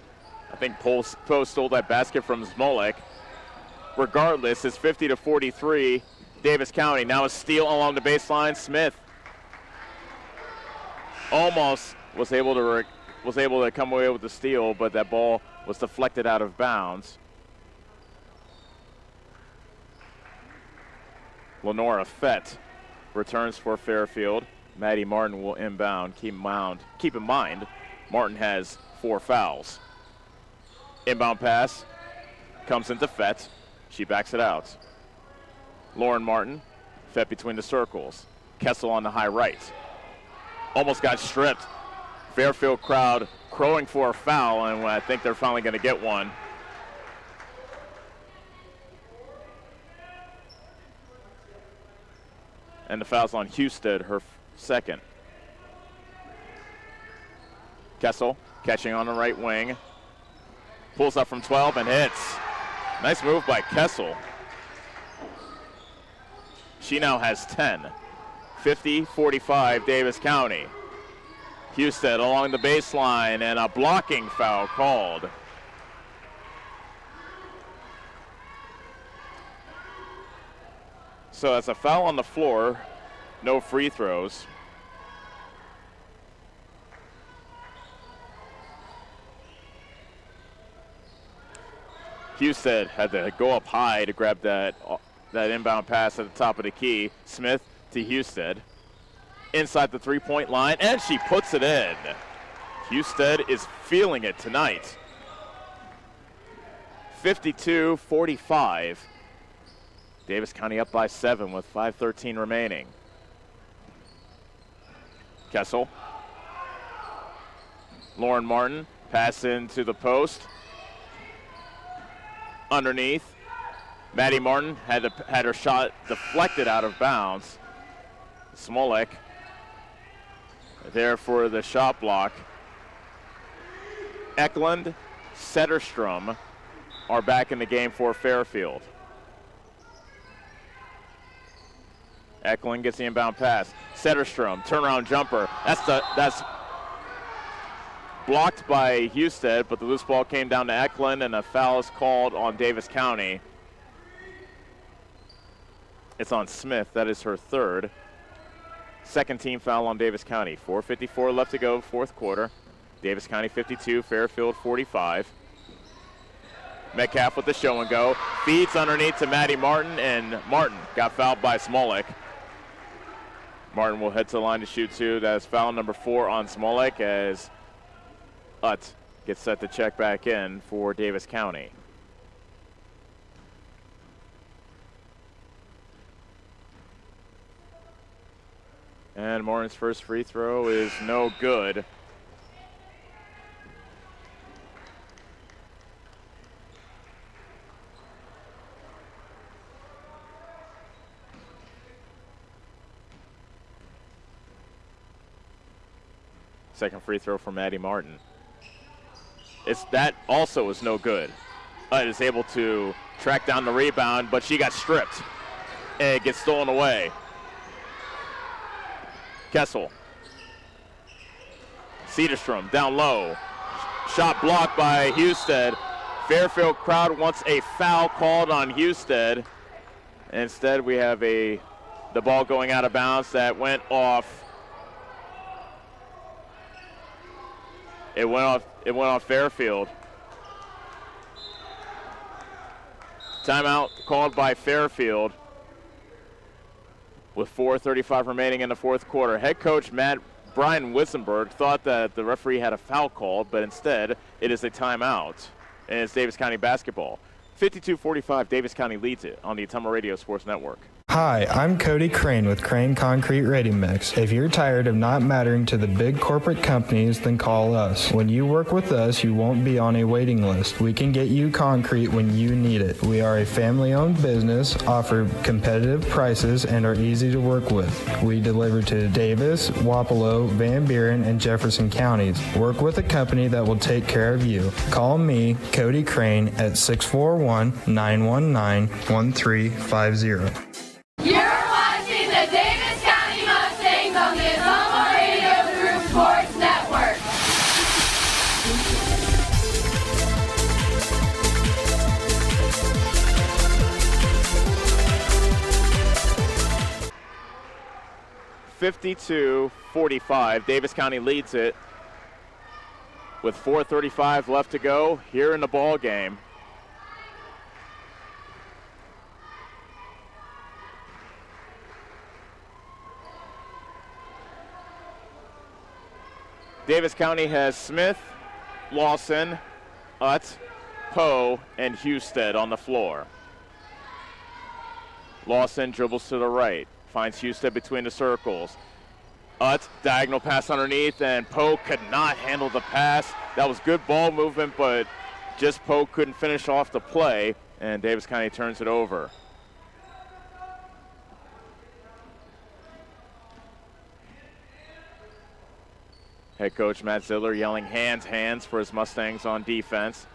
I think Poe stole that basket from Smolik. Regardless, it's 50-43, Davis County. Now a steal along the baseline. Smith almost was able to come away with the steal, but that ball was deflected out of bounds. Lenora Fett returns for Fairfield. Maddie Martin will inbound. Keep in mind, Martin has 4 fouls. Inbound pass comes into Fett. She backs it out. Lauren Martin, Fett between the circles. Kessel on the high right. Almost got stripped. Fairfield crowd crowing for a foul, and I think they're finally going to get one. And the foul's on Husted, her second. Kessel catching on the right wing. Pulls up from 12 and hits. Nice move by Kessel. She now has 10. 50-45 Davis County. Husted along the baseline, and a blocking foul called. So that's a foul on the floor, no free throws. Husted had to go up high to grab that inbound pass at the top of the key. Smith to Husted. Inside the three-point line, and she puts it in. Husted is feeling it tonight. 52-45. Davis County up by 7 with 5:13 remaining. Kessel. Lauren Martin, pass into the post. Underneath. Maddie Martin had her shot deflected out of bounds. Smolik there for the shot block. Eklund, Setterstrom are back in the game for Fairfield. Eklund gets the inbound pass. Setterstrom, turnaround jumper. That's blocked by Husted, but the loose ball came down to Eklund, and a foul is called on Davis County. It's on Smith. That is her third. Second team foul on Davis County. 4:54 left to go, fourth quarter. Davis County 52, Fairfield 45. Metcalf with the show and go. Feeds underneath to Maddie Martin, and Martin got fouled by Smolik. Martin will head to the line to shoot two. That is foul number 4 on Smolik as Utt gets set to check back in for Davis County. And Martin's first free throw is no good. Second free throw for Maddie Martin. That also is no good. Is able to track down the rebound, but she got stripped. And it gets stolen away. Kessel. Cederstrom down low. Shot blocked by Husted. Fairfield crowd wants a foul called on Husted. Instead, we have the ball going out of bounds that went off. It went off Fairfield. Timeout called by Fairfield with 4:35 remaining in the fourth quarter. Head coach Brian Wissenberg thought that the referee had a foul called, but instead it is a timeout, and it's Davis County basketball. 52-45, Davis County leads it on the Ottumwa Radio Sports Network. Hi, I'm Cody Crane with Crane Concrete Ready Mix. If you're tired of not mattering to the big corporate companies, then call us. When you work with us, you won't be on a waiting list. We can get you concrete when you need it. We are a family-owned business, offer competitive prices, and are easy to work with. We deliver to Davis, Wapello, Van Buren, and Jefferson counties. Work with a company that will take care of you. Call me, Cody Crane, at 641-919-1350. You're watching the Davis County Mustangs on the Ottumwa Radio Group Sports Network. (52-45). Davis County leads it with 4:35 left to go here in the ball game. Davis County has Smith, Lawson, Utt, Poe, and Husted on the floor. Lawson dribbles to the right, finds Husted between the circles. Utt, diagonal pass underneath, and Poe could not handle the pass. That was good ball movement, but just Poe couldn't finish off the play, and Davis County turns it over. Head coach Matt Ziller yelling hands, hands for his Mustangs on defense.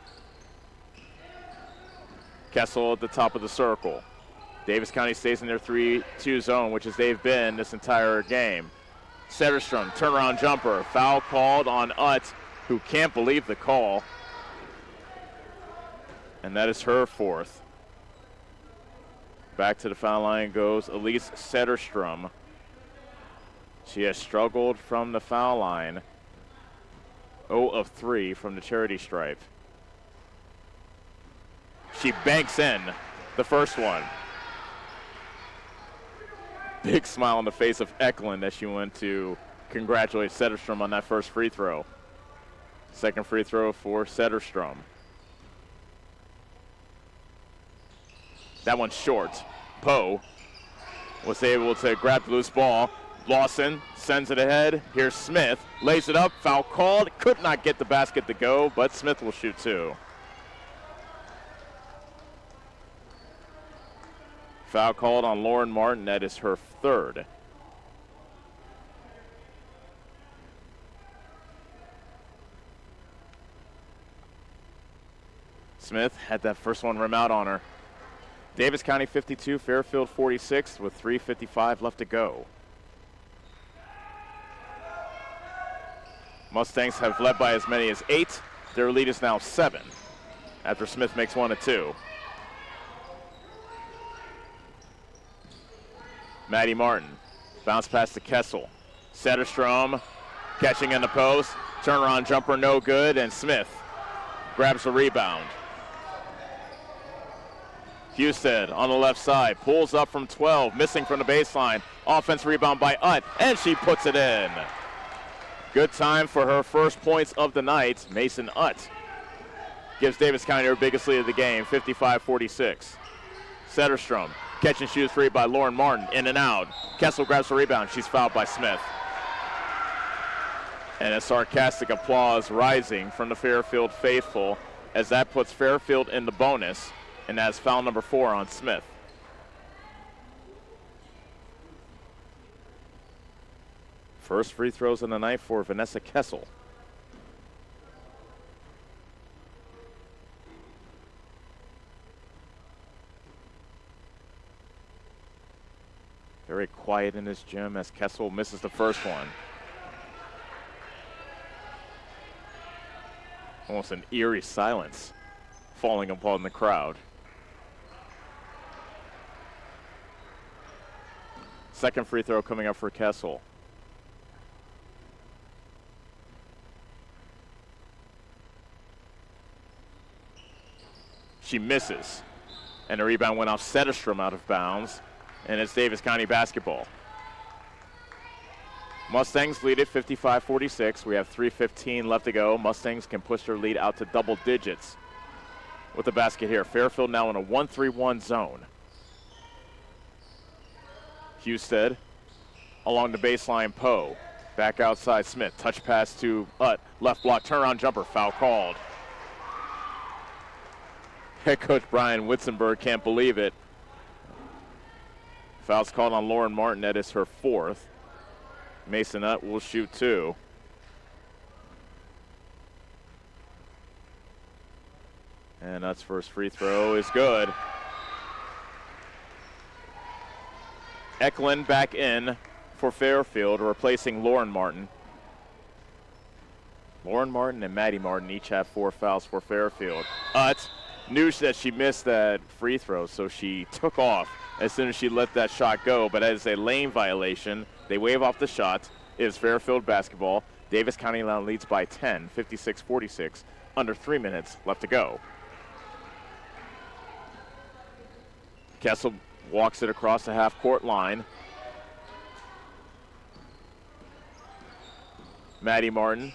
Kessel at the top of the circle. Davis County stays in their 3-2 zone, which is they've been this entire game. Setterstrom, turnaround jumper. Foul called on Utt, who can't believe the call. And that is her fourth. Back to the foul line goes Elise Setterstrom. She has struggled from the foul line. 0 of 3 from the charity stripe. She banks in the first one. Big smile on the face of Eklund as she went to congratulate Setterstrom on that first free throw. Second free throw for Setterstrom. That one's short. Poe was able to grab the loose ball. Lawson sends it ahead. Here's Smith. Lays it up. Foul called. Could not get the basket to go, but Smith will shoot two. Foul called on Lauren Martin. That is her third. Smith had that first one rim out on her. Davis County 52, Fairfield 46 with 3:55 left to go. Mustangs have led by as many as 8. Their lead is now 7 after Smith makes 1 of 2. Maddie Martin, bounce pass to Kessel. Setterstrom catching in the post. Turnaround jumper no good, and Smith grabs the rebound. Husted on the left side, pulls up from 12, missing from the baseline. Offense rebound by Utt, and she puts it in. Good time for her first points of the night. Mason Utt gives Davis County her biggest lead of the game, 55-46. Setterstrom, catch and shoot three by Lauren Martin, in and out. Kessel grabs the rebound. She's fouled by Smith. And a sarcastic applause rising from the Fairfield faithful as that puts Fairfield in the bonus, and that's foul number 4 on Smith. First free throws of the night for Vanessa Kessel. Very quiet in this gym as Kessel misses the first one. Almost an eerie silence falling upon the crowd. Second free throw coming up for Kessel. She misses. And the rebound went off Sederstrom out of bounds. And it's Davis County basketball. Mustangs lead it 55-46. We have 3:15 left to go. Mustangs can push their lead out to double digits with the basket here. Fairfield now in a 1-3-1 zone. Husted along the baseline, Poe. Back outside, Smith. Touch pass to Utt. Left block, turnaround jumper, foul called. Head coach Brian Witzenberg can't believe it. Foul's called on Lauren Martin. That is her fourth. Mason Utt will shoot two. And Utt's first free throw is good. Eklund back in for Fairfield, replacing Lauren Martin. Lauren Martin and Maddie Martin each have 4 fouls for Fairfield. Utt knew that she missed that free throw, so she took off as soon as she let that shot go, but as a lane violation, they wave off the shot. It is Fairfield basketball. Davis County now leads by 10, 56-46, under 3 minutes left to go. Kessel walks it across the half-court line. Maddie Martin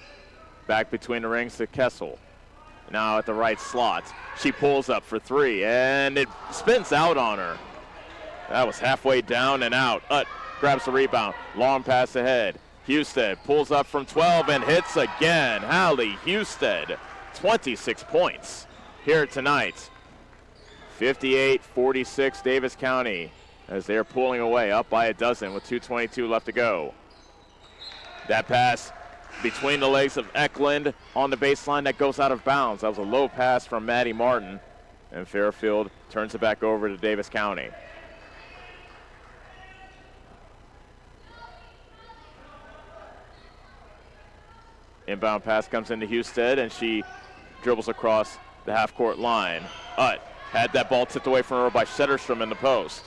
back between the rings to Kessel. Now at the right slot. She pulls up for 3, and it spins out on her. That was halfway down and out. Utt grabs the rebound. Long pass ahead. Husted pulls up from 12 and hits again. Hallie Husted, 26 points here tonight. 58-46 Davis County as they're pulling away, up by a dozen with 2:22 left to go. That pass between the legs of Eklund on the baseline that goes out of bounds. That was a low pass from Maddie Martin, and Fairfield turns it back over to Davis County. Inbound pass comes into Husted, and she dribbles across the half-court line. Utt had that ball tipped away from her by Sederstrom in the post.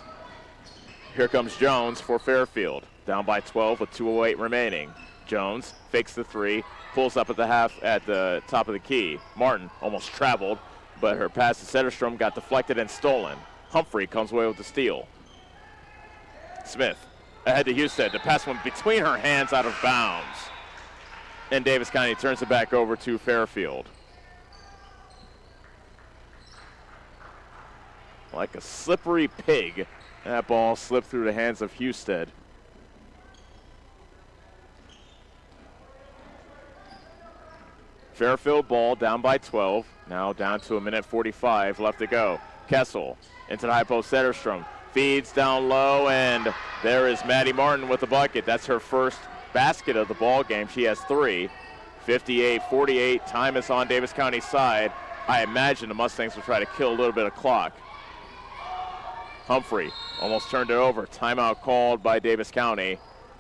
Here comes Jones for Fairfield, down by 12 with 2:08 remaining. Jones fakes the 3, pulls up at the top of the key. Martin almost traveled, but her pass to Sederstrom got deflected and stolen. Humphrey comes away with the steal. Smith ahead to Husted. The pass went between her hands out of bounds. And Davis County turns it back over to Fairfield. Like a slippery pig, that ball slipped through the hands of Husted. Fairfield ball down by 12, now down to 1:45 left to go. Kessel into the high post, Sederstrom feeds down low, and there is Maddie Martin with the bucket. That's her first basket of the ball game. She has 3. 58-48, time is on Davis County's side. I imagine the Mustangs will try to kill a little bit of clock. Humphrey almost turned it over. Timeout called by Davis County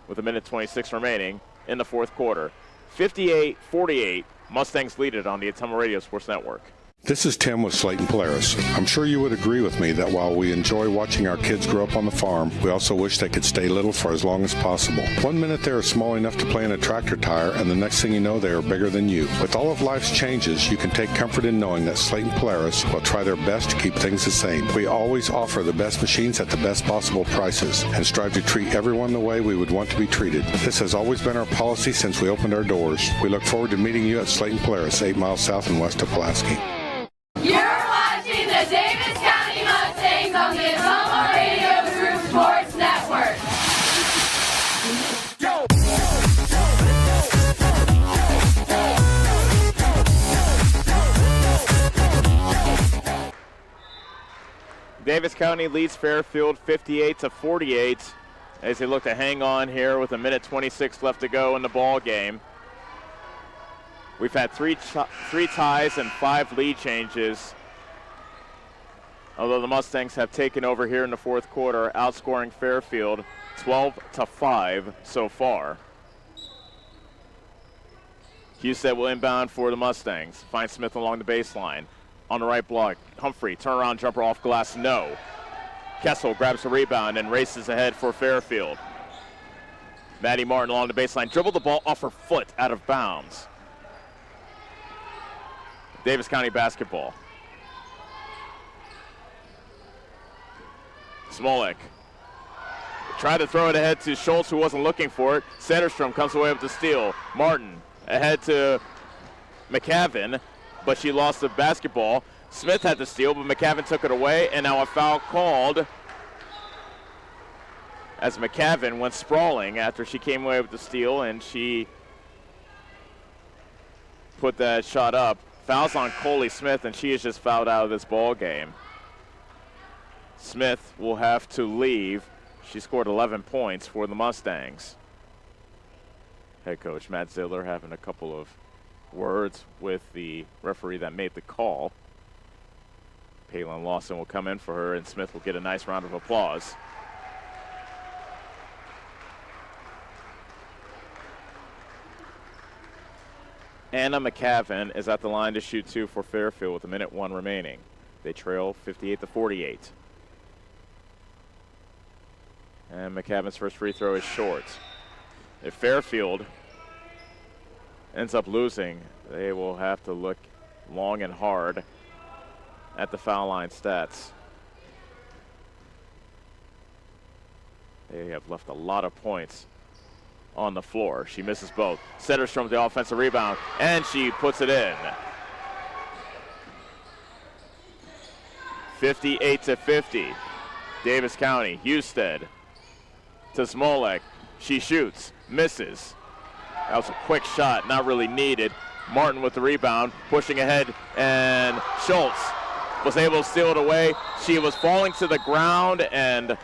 with 1:26 remaining in the fourth quarter. 58-48, Mustangs lead it on the Ottumwa Radio Sports Network. This is Tim with Slayton Polaris. I'm sure you would agree with me that while we enjoy watching our kids grow up on the farm, we also wish they could stay little for as long as possible. 1 minute they are small enough to play in a tractor tire, and the next thing you know, they are bigger than you. With all of life's changes, you can take comfort in knowing that Slayton Polaris will try their best to keep things the same. We always offer the best machines at the best possible prices and strive to treat everyone the way we would want to be treated. This has always been our policy since we opened our doors. We look forward to meeting you at Slayton Polaris, 8 miles south and west of Pulaski. You're watching the Davis County Mustangs on the Ottumwa Radio Group Sports Network. Davis County leads Fairfield 58-48 as they look to hang on here with 1:26 left to go in the ball game. We've had three ties and 5 lead changes, although the Mustangs have taken over here in the fourth quarter, outscoring Fairfield 12-5 so far. Husted will inbound for the Mustangs. Finds Smith along the baseline. On the right block, Humphrey, turnaround jumper off glass, no. Kessel grabs the rebound and races ahead for Fairfield. Maddie Martin along the baseline, dribbled the ball off her foot out of bounds. Davis County basketball. Smolik tried to throw it ahead to Schultz, who wasn't looking for it. Sederstrom comes away with the steal. Martin ahead to McCavin, but she lost the basketball. Smith had the steal, but McCavin took it away, and now a foul called as McCavin went sprawling after she came away with the steal, and she put that shot up. Fouls on Coley Smith, and she is just fouled out of this ball game. Smith will have to leave. She scored 11 points for the Mustangs. Head coach Matt Ziller having a couple of words with the referee that made the call. Palin Lawson will come in for her, and Smith will get a nice round of applause. Anna McCavin is at the line to shoot 2 for Fairfield with 1:01 remaining. They trail 58-48. And McCavin's first free throw is short. If Fairfield ends up losing, they will have to look long and hard at the foul line stats. They have left a lot of points on the floor. She misses both. Sederstrom with the offensive rebound, and she puts it in. 58-50. Davis County. Husted to Smolek. She shoots, misses. That was a quick shot, not really needed. Martin with the rebound, pushing ahead, and Schultz was able to steal it away. She was falling to the ground, and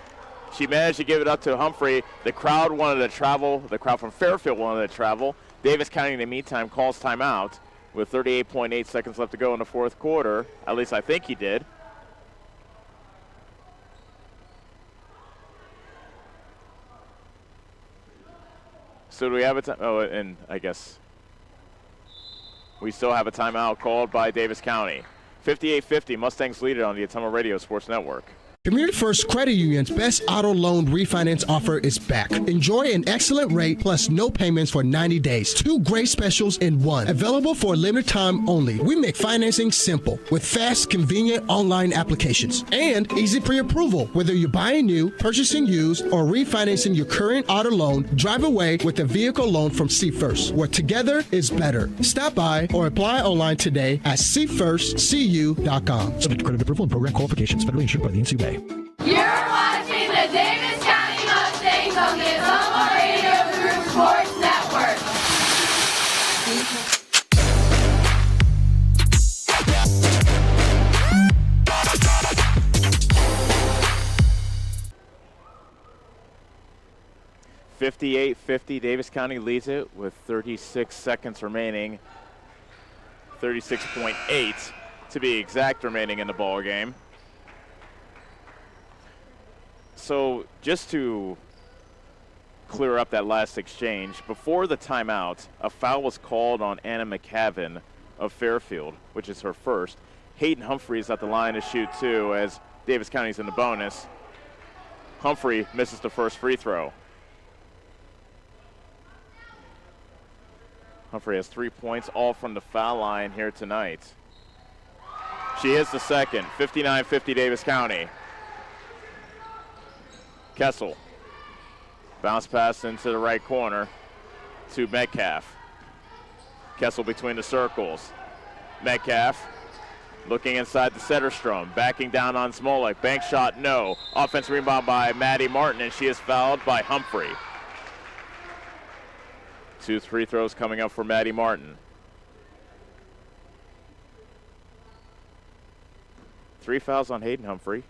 she managed to give it up to Humphrey. The crowd wanted to travel. The crowd from Fairfield wanted to travel. Davis County, in the meantime, calls timeout with 38.8 seconds left to go in the fourth quarter. At least I think he did. So do we have a time? Oh, and I guess we still have a timeout called by Davis County. 58-50, Mustangs lead it on the Ottumwa Radio Sports Network. Community First Credit Union's best auto loan refinance offer is back. Enjoy an excellent rate plus no payments for 90 days. 2 great specials in one. Available for a limited time only. We make financing simple with fast, convenient online applications and easy pre-approval. Whether you're buying new, purchasing used, or refinancing your current auto loan, drive away with a vehicle loan from See First, where together is better. Stop by or apply online today at seefirstcu.com. Subject to credit approval and program qualifications. Federally insured by the NCUA. You're watching the Davis County Mustangs on the Ottumwa Radio Group Sports Network. .58-50, Davis County leads it with 36 seconds remaining. 36.8 to be exact remaining in the ball game. So just to clear up that last exchange, before the timeout, a foul was called on Anna McCavin of Fairfield, which is her first. Hayden Humphrey is at the line to shoot 2 as Davis County's in the bonus. Humphrey misses the first free throw. Humphrey has 3 points, all from the foul line here tonight. She hits the second. 59-50 Davis County. Kessel. Bounce pass into the right corner to Metcalf. Kessel between the circles. Metcalf looking inside the Sederstrom. Backing down on Smolek. Bank shot, no. Offensive rebound by Maddie Martin, and she is fouled by Humphrey. 2 free throws coming up for Maddie Martin. 3 fouls on Hayden Humphrey.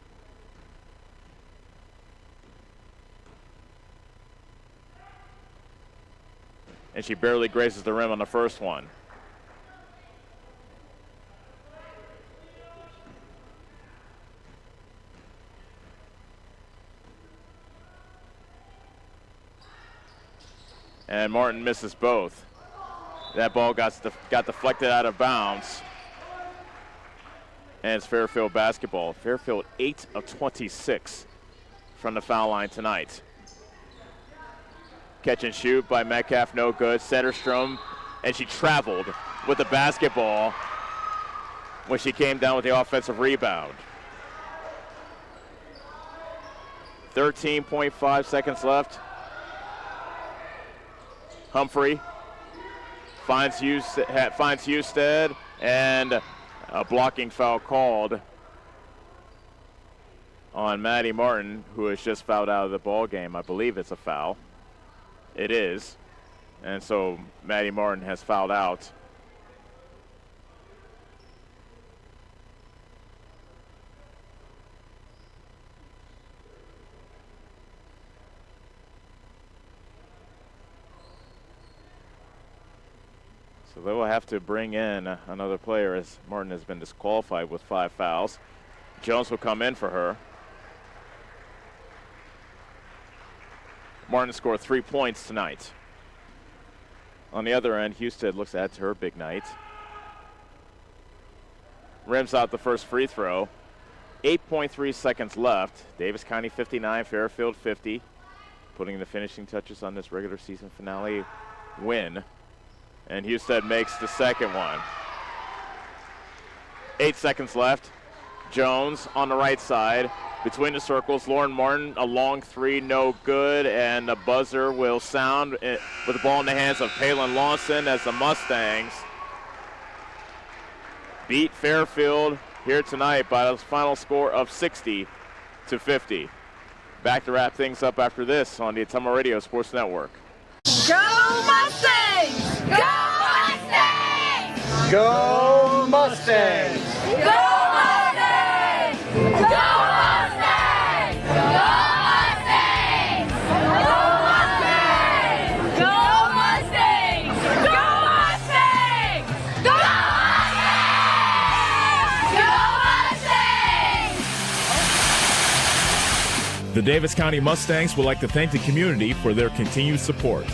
And she barely grazes the rim on the first one. And Martin misses both. That ball got deflected out of bounds. And it's Fairfield basketball. Fairfield 8 of 26 from the foul line tonight. Catch and shoot by Metcalf, no good. Sederstrom, and she traveled with the basketball when she came down with the offensive rebound. 13.5 seconds left. Humphrey finds Husted, and a blocking foul called on Maddie Martin, who has just fouled out of the ball game. I believe it's a foul. It is. And so Maddie Martin has fouled out. So they will have to bring in another player as Martin has been disqualified with 5 fouls. Jones will come in for her. Martin scored 3 points tonight. On the other end, Husted looks to add to her big night. Rims out the first free throw. 8.3 seconds left. Davis County 59, Fairfield 50. Putting the finishing touches on this regular season finale win. And Husted makes the second one. 8 seconds left. Jones on the right side. Between the circles, Lauren Martin, a long 3, no good, and the buzzer will sound with the ball in the hands of Palin Lawson as the Mustangs beat Fairfield here tonight by a final score of 60-50. Back to wrap things up after this on the Ottumwa Radio Sports Network. Go Mustangs! Go Mustangs! Go Mustangs! Go Mustangs! Go Mustangs! Go Mustangs! Go Mustangs! Go Mustangs! Go Mustangs! Go Mustangs! The Davis County Mustangs would like to thank the community for their continued support.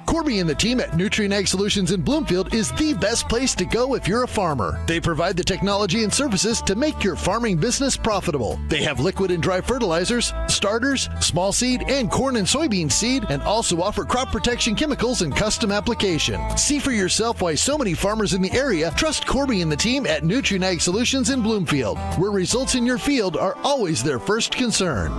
Corby and the team at Nutrient Ag Solutions in Bloomfield is the best place to go if you're a farmer. They provide the technology and services to make your farming business profitable. They have liquid and dry fertilizers, starters, small seed, and corn and soybean seed, and also offer crop protection chemicals and custom application. See for yourself why so many farmers in the area trust Corby and the team at Nutrient Ag Solutions in Bloomfield, where results in your field are always their first concern.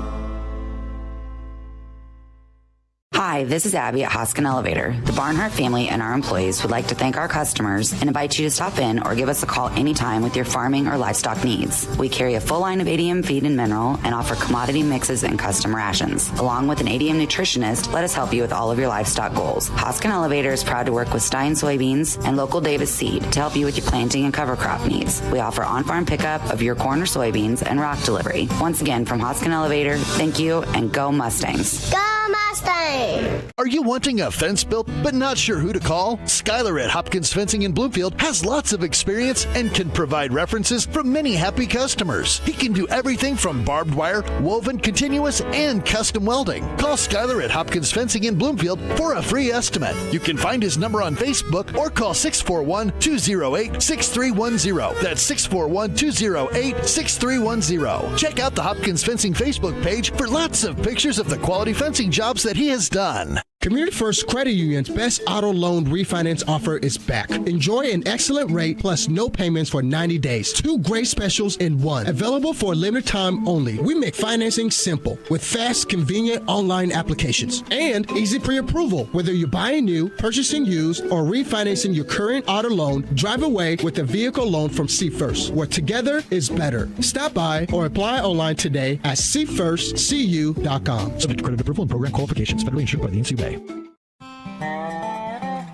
Hi, this is Abby at Hoskin Elevator. The Barnhart family and our employees would like to thank our customers and invite you to stop in or give us a call anytime with your farming or livestock needs. We carry a full line of ADM feed and mineral and offer commodity mixes and custom rations. Along with an ADM nutritionist, let us help you with all of your livestock goals. Hoskin Elevator is proud to work with Stein soybeans and local Davis seed to help you with your planting and cover crop needs. We offer on-farm pickup of your corn or soybeans and rock delivery. Once again, from Hoskin Elevator, thank you and go Mustangs. Go Mustangs! Are you wanting a fence built but not sure who to call? Skylar at Hopkins Fencing in Bloomfield has lots of experience and can provide references from many happy customers. He can do everything from barbed wire, woven, continuous, and custom welding. Call Skylar at Hopkins Fencing in Bloomfield for a free estimate. You can find his number on Facebook or call 641-208-6310. That's 641-208-6310. Check out the Hopkins Fencing Facebook page for lots of pictures of the quality fencing jobs that he has done. Community First Credit Union's best auto loan refinance offer is back. Enjoy an excellent rate plus no payments for 90 days. 2 great specials in one. Available for a limited time only. We make financing simple with fast, convenient online applications and easy pre-approval. Whether you're buying new, purchasing used, or refinancing your current auto loan, drive away with a vehicle loan from See First, where together is better. Stop by or apply online today at seefirstcu.com. Subject to credit approval and program qualifications. Federally insured by the NCUA.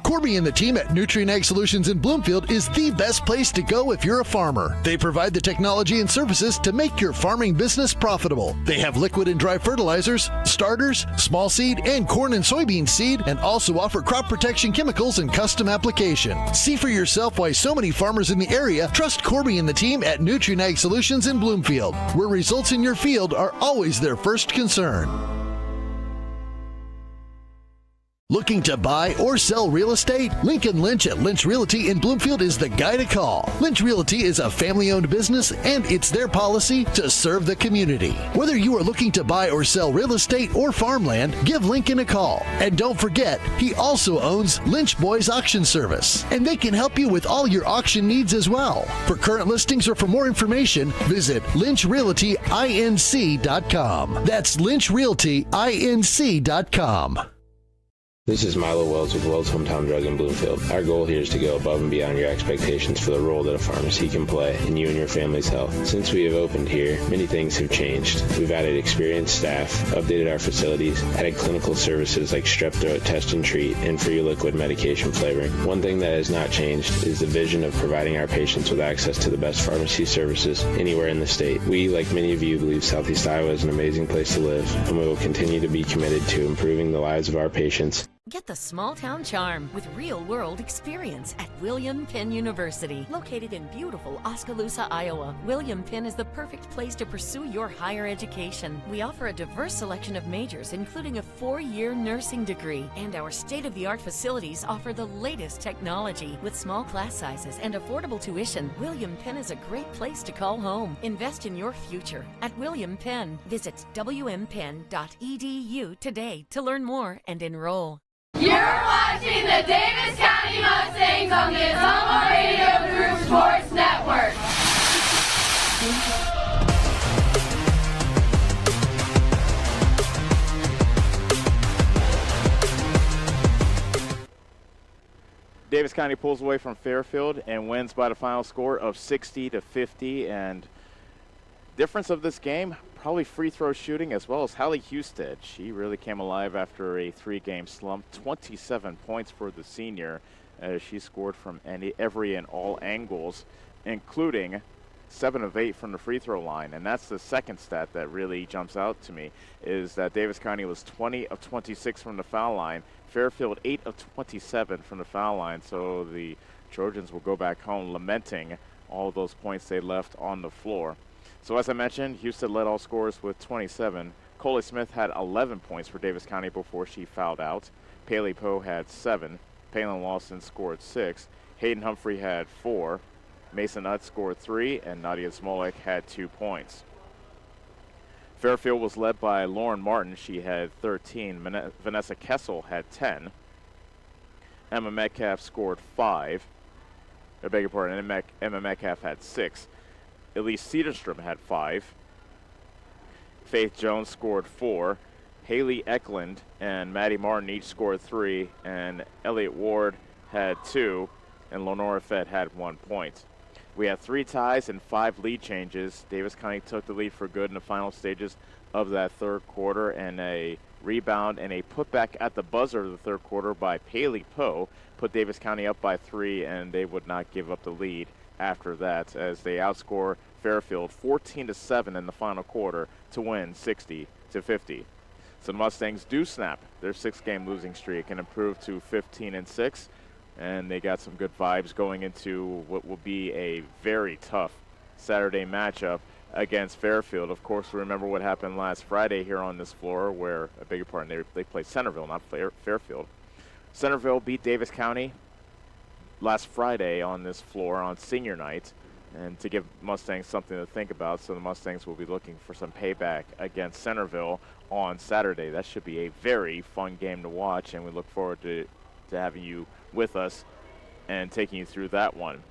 Corby and the team at Nutrient Ag Solutions in Bloomfield is the best place to go if you're a farmer. They provide the technology and services to make your farming business profitable. They have liquid and dry fertilizers, starters, small seed, and corn and soybean seed, and also offer crop protection chemicals and custom application. See for yourself why so many farmers in the area trust Corby and the team at Nutrient Ag Solutions in Bloomfield, where results in your field are always their first concern. Looking to buy or sell real estate? Lincoln Lynch at Lynch Realty in Bloomfield is the guy to call. Lynch Realty is a family-owned business, and it's their policy to serve the community. Whether you are looking to buy or sell real estate or farmland, give Lincoln a call. And don't forget, he also owns Lynch Boys Auction Service, and they can help you with all your auction needs as well. For current listings or for more information, visit lynchrealtyinc.com. That's lynchrealtyinc.com. This is Milo Wells with Wells Hometown Drug in Bloomfield. Our goal here is to go above and beyond your expectations for the role that a pharmacy can play in you and your family's health. Since we have opened here, many things have changed. We've added experienced staff, updated our facilities, added clinical services like strep throat test and treat, and free liquid medication flavoring. One thing that has not changed is the vision of providing our patients with access to the best pharmacy services anywhere in the state. We, like many of you, believe Southeast Iowa is an amazing place to live, and we will continue to be committed to improving the lives of our patients. Get the small town charm with real-world experience at William Penn University. Located in beautiful Oskaloosa, Iowa, William Penn is the perfect place to pursue your higher education. We offer a diverse selection of majors, including a 4-year nursing degree, and our state-of-the-art facilities offer the latest technology. With small class sizes and affordable tuition, William Penn is a great place to call home. Invest in your future at William Penn. Visit wmpenn.edu today to learn more and enroll. You're watching the Davis County Mustangs on the Summer Radio Group Sports Network. Davis County pulls away from Fairfield and wins by the final score of 60-50. And difference of this game, probably free throw shooting, as well as Hallie Husted. She really came alive after a 3-game slump. 27 points for the senior as she scored from every and all angles, including 7 of 8 from the free throw line. And that's the second stat that really jumps out to me, is that Davis County was 20 of 26 from the foul line. Fairfield 8 of 27 from the foul line. So the Trojans will go back home lamenting all those points they left on the floor. So as I mentioned, Houston led all scorers with 27. Coley Smith had 11 points for Davis County before she fouled out. Paley Poe had 7. Palin Lawson scored 6. Hayden Humphrey had 4. Mason Nutt scored 3, and Nadia Smolik had 2 points. Fairfield was led by Lauren Martin. She had 13. Vanessa Kessel had 10. Emma Metcalf scored 5. I beg your pardon, Emma Metcalf had 6. Elise Cedarstrom had 5. Faith Jones scored 4. Haley Eklund and Maddie Martin each scored 3. And Elliott Ward had 2. And Lenora Fett had 1 point. We had 3 ties and 5 lead changes. Davis County took the lead for good in the final stages of that third quarter, and a rebound and a putback at the buzzer of the third quarter by Paley Poe put Davis County up by 3, and they would not give up the lead after that as they outscore Fairfield 14-7 in the final quarter to win 60-50. So the Mustangs do snap their 6-game losing streak and improve to 15-6, and they got some good vibes going into what will be a very tough Saturday matchup against Fairfield. Of course, remember what happened last Friday here on this floor where, I beg your pardon, they played Centerville, not Fairfield. Centerville beat Davis County last Friday on this floor on senior night, and to give Mustangs something to think about. So the Mustangs will be looking for some payback against Centerville on Saturday. That should be a very fun game to watch, and we look forward to having you with us and taking you through that one.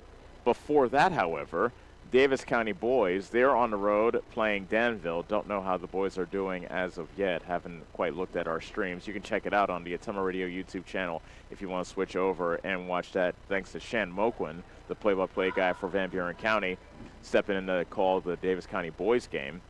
Before that, however, Davis County boys, they're on the road playing Danville. Don't know how the boys are doing as of yet. Haven't quite looked at our streams. You can check it out on the Atama Radio YouTube channel if you want to switch over and watch that. Thanks to Shan Moquin, the play-by-play guy for Van Buren County, stepping in to call the Davis County boys game.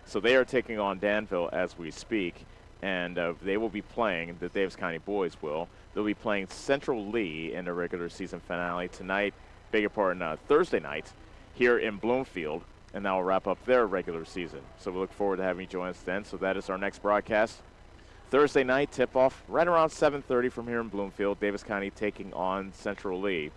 So they are taking on Danville as we speak, and they will be playing, the Davis County boys will. They'll be playing Central Lee in the regular season finale tonight, beg your pardon, Thursday night, here in Bloomfield, and that will wrap up their regular season. So we look forward to having you join us then. So that is our next broadcast. Thursday night, tip-off right around 7:30 from here in Bloomfield. Davis County taking on Central Lee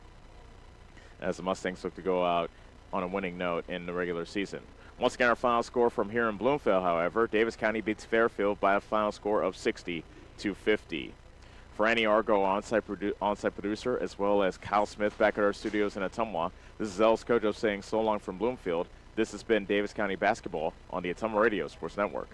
as the Mustangs look to go out on a winning note in the regular season. Once again, our final score from here in Bloomfield, however, Davis County beats Fairfield by a final score of 60-50. Franny Argo, on-site producer, as well as Kyle Smith back at our studios in Ottumwa. This is Els Kojo saying so long from Bloomfield. This has been Davis County Basketball on the Ottumwa Radio Sports Network.